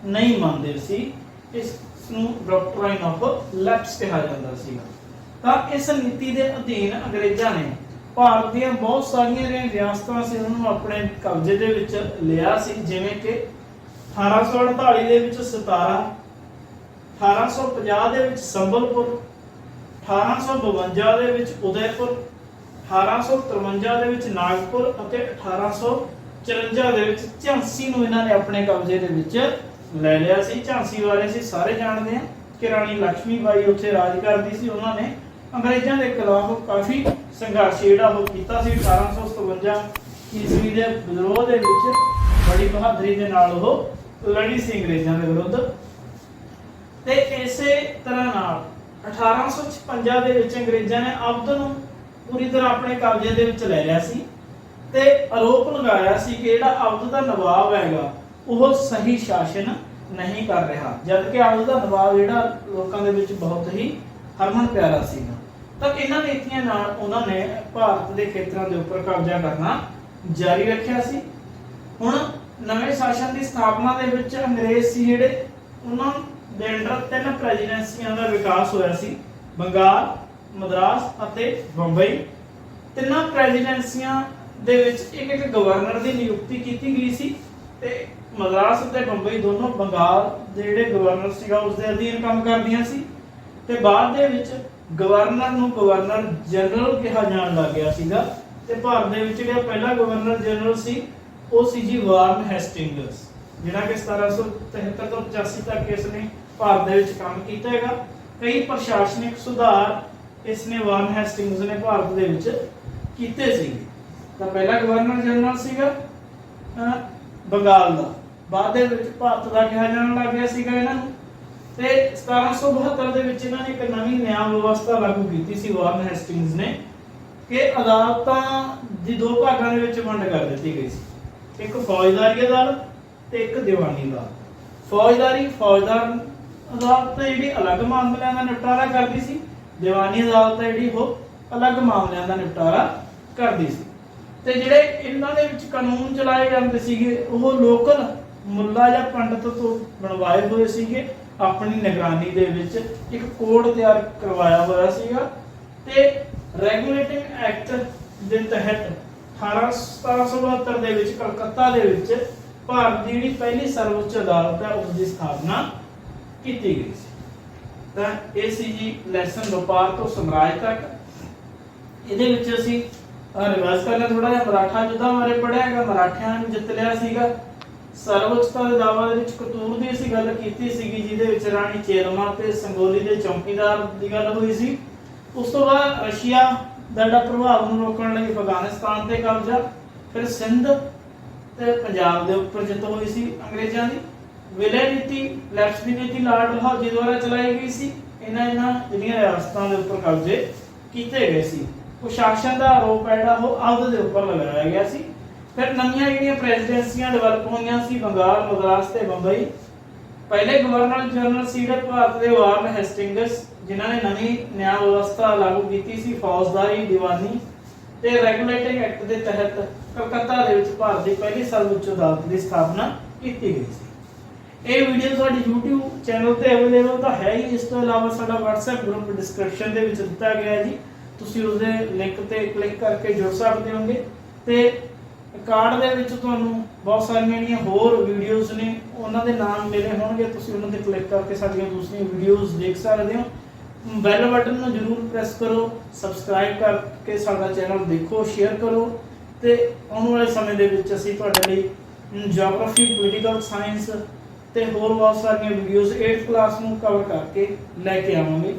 ਨਹੀਂ ਮੰਨਦੇ ਸੀ। ਇਸ ਨੂੰ ਡਾਕਟਰਾਈਨ ਆਫ ਲੈਪਸ ਕਿਹਾ ਜਾਂਦਾ ਸੀ। ਤਾਂ ਇਸ ਨੀਤੀ ਦੇ ਅਧੀਨ ਅੰਗਰੇਜ਼ਾਂ ਨੇ ਭਾਰਤ ਦੀਆਂ ਬਹੁਤ ਸਾਰੀਆਂ ਰਿਆਸਤਾਂ ਸੀ ਉਹਨਾਂ ਨੂੰ ਆਪਣੇ ਕਬਜ਼ੇ ਦੇ ਵਿੱਚ ਲਿਆ ਸੀ, ਜਿਵੇਂ ਕਿ 1848 ਦੇ ਵਿੱਚ ਸਤਾਰਾ, 1850 ਦੇ ਵਿੱਚ ਸੰਬਲਪੁਰ, 1852 ਦੇ ਵਿੱਚ ਉਦੈਪੁਰ, 1853 ਦੇ ਵਿੱਚ ਨਾਗਪੁਰ ਅਤੇ 1854 ਦੇ ਵਿੱਚ ਝਾਂਸੀ ਨੂੰ ਇਹਨਾਂ ਨੇ ਆਪਣੇ ਕਬਜ਼ੇ ਦੇ ਵਿੱਚ ਲੈ ਲਿਆ ਸੀ। ਝਾਂਸੀ ਬਾਰੇ ਅਸੀਂ ਸਾਰੇ ਜਾਣਦੇ ਹਾਂ ਕਿ ਰਾਣੀ ਲక్ష్ਮੀ ਬਾਈ ਉੱਥੇ ਰਾਜ ਕਰਦੀ ਸੀ। ਉਹਨਾਂ ਨੇ ਅੰਗਰੇਜ਼ਾਂ ਦੇ ਖਿਲਾਫ ਕਾਫੀ ਸੰਘਰਸ਼ ਜਿਹੜਾ ਉਹ ਕੀਤਾ ਸੀ। 1857 ਈਸਵੀ ਦੇ ਵਿਦਰੋਹ ਦੇ ਵਿੱਚ ਬੜੀ ਬਹਾਦਰੀ ਦੇ ਨਾਲ ਉਹ ਲੜੀ ਸੀ ਅੰਗਰੇਜ਼ਾਂ ਦੇ ਵਿਰੁੱਧ। ਤੇ ਇਸੇ ਤਰ੍ਹਾਂ ਨਾਲ 1856 ਦੇ ਵਿੱਚ ਅੰਗਰੇਜ਼ਾਂ ਨੇ ਅਵਧ ਨੂੰ ਪੂਰੀ ਤਰ੍ਹਾਂ ਆਪਣੇ ਕਬਜ਼ੇ ਦੇ ਵਿੱਚ ਲੈ ਲਿਆ ਸੀ ਤੇ ਆਰੋਪ ਲਗਾਇਆ ਸੀ ਕਿ ਜਿਹੜਾ ਅਵਧ ਦਾ ਨਵਾਬ ਹੈਗਾ ਉਹ ਸਹੀ ਸ਼ਾਸਨ ਨਹੀਂ ਕਰ ਰਿਹਾ, ਜਦਕਿ ਅਵਧ ਦਾ ਨਵਾਬ ਜਿਹੜਾ ਲੋਕਾਂ ਦੇ ਵਿੱਚ ਬਹੁਤ ਹੀ ਹਰਮਨ ਪਿਆਰਾ ਸੀਗਾ। ਤਾਂ ਇਹਨਾਂ ਨੀਤੀਆਂ ਨਾਲ ਉਹਨਾਂ ਨੇ ਭਾਰਤ ਦੇ ਖੇਤਰਾਂ ਦੇ ਉੱਪਰ ਕਬਜ਼ਾ ਕਰਨਾ ਜਾਰੀ ਰੱਖਿਆ ਸੀ। ਹੁਣ ਨਵੇਂ ਸ਼ਾਸਨ ਦੀ ਸਥਾਪਨਾ ਦੇ ਵਿੱਚ ਅੰਗਰੇਜ਼ ਸੀ ਜਿਹੜੇ ਉਹਨਾਂ ਦੇ ਅੰਡਰ 3 ਪ੍ਰੈਜ਼ੀਡੈਂਸੀਆਂ ਦਾ ਵਿਕਾਸ ਹੋਇਆ ਸੀ, ਬੰਗਾਲ, ਮਦਰਾਸ ਅਤੇ ਬੰਬਈ। ਤਿੰਨਾਂ ਪ੍ਰੈਜ਼ੀਡੈਂਸੀਆਂ ਦੇ ਵਿੱਚ ਇੱਕ ਇੱਕ ਗਵਰਨਰ ਦੀ ਨਿਯੁਕਤੀ ਕੀਤੀ ਗਈ ਸੀ ਤੇ ਮਦਰਾਸ ਅਤੇ ਬੰਬਈ ਦੋਨੋਂ ਬੰਗਾਲ ਦੇ ਜਿਹੜੇ ਗਵਰਨਰ ਸੀਗਾ ਉਸ ਦੇ ਅਧੀਨ ਕੰਮ ਕਰਦੀਆਂ ਸੀ। ਤੇ ਬਾਅਦ ਦੇ ਵਿੱਚ ਗਵਰਨਰ ਨੂੰ ਗਵਰਨਰ ਜਨਰਲ ਕਿਹਾ ਜਾਣ ਲੱਗ ਗਿਆ ਸੀਗਾ ਤੇ ਭਾਰਤ ਦੇ ਵਿੱਚ ਜਿਹੜਾ ਪਹਿਲਾ ਗਵਰਨਰ ਜਨਰਲ ਸੀ ਉਹ ਸੀ ਜੀ ਵਾਰਨ ਹੈਸਟਿੰਗਸ, ਜਿਹੜਾ ਕਿ 1773 ਤੋਂ 85 ਤੱਕ ਇਸ ਨੇ ਭਾਰਤ ਦੇ ਵਿੱਚ ਕੰਮ ਕੀਤਾ ਹੈਗਾ। ਕਈ ਪ੍ਰਸ਼ਾਸਨਿਕ ਸੁਧਾਰ ਇਸ ਨੇ ਵਾਰਨ ਹੈਸਟਿੰਗਸ ਨੇ ਭਾਰਤ ਦੇ ਵਿੱਚ ਕੀਤੇ ਸੀਗੇ। ਤਾਂ ਪਹਿਲਾ ਗਵਰਨਰ ਜਨਰਲ ਸੀਗਾ ਬੰਗਾਲ ਦਾ, ਬਾਅਦ ਦੇ ਵਿੱਚ ਭਾਰਤ ਦਾ ਕਿਹਾ ਜਾਣ ਲੱਗ ਗਿਆ ਸੀਗਾ ਇਹਨਾਂ ਨੂੰ। ਤੇ 1772 ਦੇ ਵਿੱਚ ਇਹਨਾਂ ਨੇ ਇੱਕ ਨਵੀਂ ਨਿਆਂ ਵਿਵਸਥਾ ਲਾਗੂ ਕੀਤੀ ਸੀ ਵਾਰਨ ਹੈਸਟਿੰਗਸ ਨੇ ਕਿ ਅਦਾਲਤਾਂ ਦੀ 2 ਭਾਗਾਂ ਦੇ ਵਿੱਚ ਵੰਡ ਕਰ ਦਿੱਤੀ ਗਈ ਸੀ, ਇੱਕ ਫੌਜਦਾਰੀ ਅਦਾਲਤ ਤੇ ਇੱਕ ਦੀਵਾਨੀ ਅਦਾਲਤ। ਫੌਜਦਾਰ ਅਦਾਲਤ ਜਿਹੜੀ ਅਲੱਗ ਮਾਮਲਿਆਂ ਦਾ ਨਿਪਟਾਰਾ ਕਰਦੀ ਸੀ, ਦੀਵਾਨੀ ਅਦਾਲਤ ਜਿਹੜੀ ਉਹ ਅਲੱਗ ਮਾਮਲਿਆਂ ਦਾ ਨਿਪਟਾਰਾ ਕਰਦੀ ਸੀ। ਤੇ ਜਿਹੜੇ ਇਹਨਾਂ ਦੇ ਵਿੱਚ ਕਾਨੂੰਨ ਚਲਾਏ ਜਾਂਦੇ ਸੀਗੇ ਉਹ ਲੋਕਲ ਮੁੱਲਾ ਜਾਂ ਪੰਡਤ ਤੋਂ ਬਣਵਾਏ ਹੋਏ ਸੀਗੇ। ਆਪਣੀ ਨਿਗਰਾਨੀ ਦੇ ਵਿੱਚ ਇੱਕ ਕੋਡ ਤਿਆਰ ਕਰਵਾਇਆ ਹੋਇਆ ਸੀਗਾ ਤੇ ਰੈਗੂਲੇਟਿੰਗ ਐਕਟ ਦੇ ਤਹਿਤ 1772 ਦੇ ਵਿੱਚ ਕਲਕੱਤਾ ਦੇ ਵਿੱਚ ਭਾਰਤ ਦੀ ਜਿਹੜੀ ਪਹਿਲੀ ਸਰਵਉੱਚ ਅਦਾਲਤ ਹੈ ਉਸ ਦੀ ਸਥਾਪਨਾ ਕੀਤੀ ਗਈ ਸੀ। ਤਾਂ ਇਹ ਸੀ ਜੀ ਲੈਸਨ ਵਪਾਰ ਤੋਂ ਸਮਰਾਜ ਤੱਕ। ਇਹਦੇ ਵਿੱਚ ਅਸੀਂ ਰਿਵਾਈਜ਼ ਕਰਨਾ ਥੋੜਾ ਜਿਹਾ ਮਰਾਠਾ ਯੁੱਧਾਂ ਬਾਰੇ ਪੜਿਆ ਹੈਗਾ। ਮਰਾਠਿਆਂ ਨੇ ਜਿੱਤ ਲਿਆ ਸੀਗਾ। ਸਰਵਉੱਚਤਾ ਦੇ ਦਾਅਵਾ ਦੇ ਵਿੱਚ ਕਤੂਰ ਦੀ ਅਸੀਂ ਗੱਲ ਕੀਤੀ ਸੀਗੀ, ਜਿਹਦੇ ਵਿੱਚ ਰਾਣੀ ਚੇਲਮਾ ਤੇ ਸੰਗੋਲੀ ਦੇ ਚੌਕੀਦਾਰ ਦੀ ਗੱਲ ਹੋਈ ਸੀ। ਉਸ ਤੋਂ ਬਾਅਦ ਰਸ਼ੀਆ ਦਾ ਪ੍ਰਭਾਵ ਨੂੰ ਰੋਕਣ ਲਈ ਅਫਗਾਨਿਸਤਾਨ ਤੇ ਕਬਜ਼ਾ, ਫਿਰ ਸਿੰਧ ਤੇ ਪੰਜਾਬ ਦੇ ਉੱਪਰ ਜਿੱਤ ਹੋਈ ਸੀ ਅੰਗਰੇਜ਼ਾਂ ਦੀ। ਵਿਲੈ ਨੀਤੀ, ਲੈਪਸ ਦੀ ਨੀਤੀ ਲਾਰਡ ਡਲਹੌਜੀ ਦੁਆਰਾ ਚਲਾਈ ਗਈ ਸੀ। ਇਹਨਾਂ ਜਿਹੜੀਆਂ ਰਿਆਸਤਾਂ ਦੇ ਉੱਪਰ ਕਬਜ਼ੇ ਕੀਤੇ ਗਏ ਸੀ। ਕੁਸ਼ਾਸਨ ਦਾ ਆਰੋਪ ਹੈ ਜਿਹੜਾ ਉਹ ਅਵਧ ਦੇ ਉੱਪਰ ਲਗਾਇਆ ਗਿਆ ਸੀ। ਫਿਰ ਨਵੀਆਂ ਜਿਹੜੀਆਂ ਪ੍ਰੈਜ਼ੀਡੈਂਸੀਆਂ ਡਿਵੈਲਪ ਹੋਈਆਂ ਸੀ, ਬੰਗਾਲ, ਮਦਰਾਸ ਤੇ ਬੰਬਈ। ਪਹਿਲੇ ਗਵਰਨਰ ਜਨਰਲ ਸੀ ਭਾਰਤ ਦੇ ਵਾਰਨ ਹੈਸਟਿੰਗਸ, ਜਿਨ੍ਹਾਂ ਨੇ ਨਵੀਂ ਨਿਆਂ ਵਿਵਸਥਾ ਲਾਗੂ ਕੀਤੀ ਸੀ, ਫੌਜਦਾਰੀ, ਦੀਵਾਨੀ ਤੇ ਰੈਗੂਲੇਟਿੰਗ ਐਕਟ ਦੇ ਤਹਿਤ ਕਲਕੱਤਾ ਦੇ ਵਿੱਚ ਭਾਰਤ ਦੀ ਪਹਿਲੀ ਸਰਵਉੱਚ ਅਦਾਲਤ ਦੀ ਸਥਾਪਨਾ ਕੀਤੀ ਗਈ ਸੀ। ਇਹ ਵੀਡੀਓ ਤੁਹਾਡੀ YouTube ਚੈਨਲ ਤੇ ਅਵੇਲੇਬਲ ਤਾਂ ਹੈ ਹੀ। ਇਸ ਤੋਂ ਇਲਾਵਾ ਸਾਡਾ WhatsApp ਗਰੁੱਪ ਡਿਸਕ੍ਰਿਪਸ਼ਨ ਦੇ ਵਿੱਚ ਦਿੱਤਾ ਗਿਆ ਹੈ ਜੀ। ਤੁਸੀਂ ਉਸਦੇ ਲਿੰਕ ਤੇ ਕਲਿੱਕ ਕਰਕੇ ਜੁੜ ਸਕਦੇ ਹੋਗੇ। ਤੇ ਕਾਰਡ ਦੇ ਵਿੱਚ ਤੁਹਾਨੂੰ ਬਹੁਤ ਸਾਰੀਆਂ ਜਿਹੜੀਆਂ ਹੋਰ ਵੀਡੀਓਜ਼ ਨੇ ਉਹਨਾਂ ਦੇ ਨਾਮ ਮਿਲੇ ਹੋਣਗੇ, ਤੁਸੀਂ ਉਹਨਾਂ ਤੇ ਕਲਿੱਕ ਕਰਕੇ ਸਾਡੀਆਂ ਦੂਸਰੀਆਂ ਵੀਡੀਓਜ਼ ਦੇਖ ਸਕਦੇ ਹੋ। ਬੈਲ ਬਟਨ ਨੂੰ ਜ਼ਰੂਰ ਪ੍ਰੈਸ ਕਰੋ, ਸਬਸਕ੍ਰਾਈਬ ਕਰਕੇ ਸਾਡਾ ਚੈਨਲ ਦੇਖੋ, ਸ਼ੇਅਰ ਕਰੋ। ਤੇ ਆਉਣ ਵਾਲੇ ਸਮੇਂ ਦੇ ਵਿੱਚ ਅਸੀਂ ਤੁਹਾਡੇ ਲਈ ਜਿਓਗ੍ਰਾਫੀ, ਪੋਲੀਟੀਕਲ ਸਾਇੰਸ ਤੇ ਹੋਰ ਬਹੁਤ ਸਾਰੀਆਂ ਵੀਡੀਓਜ਼ 8th ਕਲਾਸ ਨੂੰ ਕਵਰ ਕਰਕੇ ਲੈ ਕੇ ਆਵਾਂਗੇ।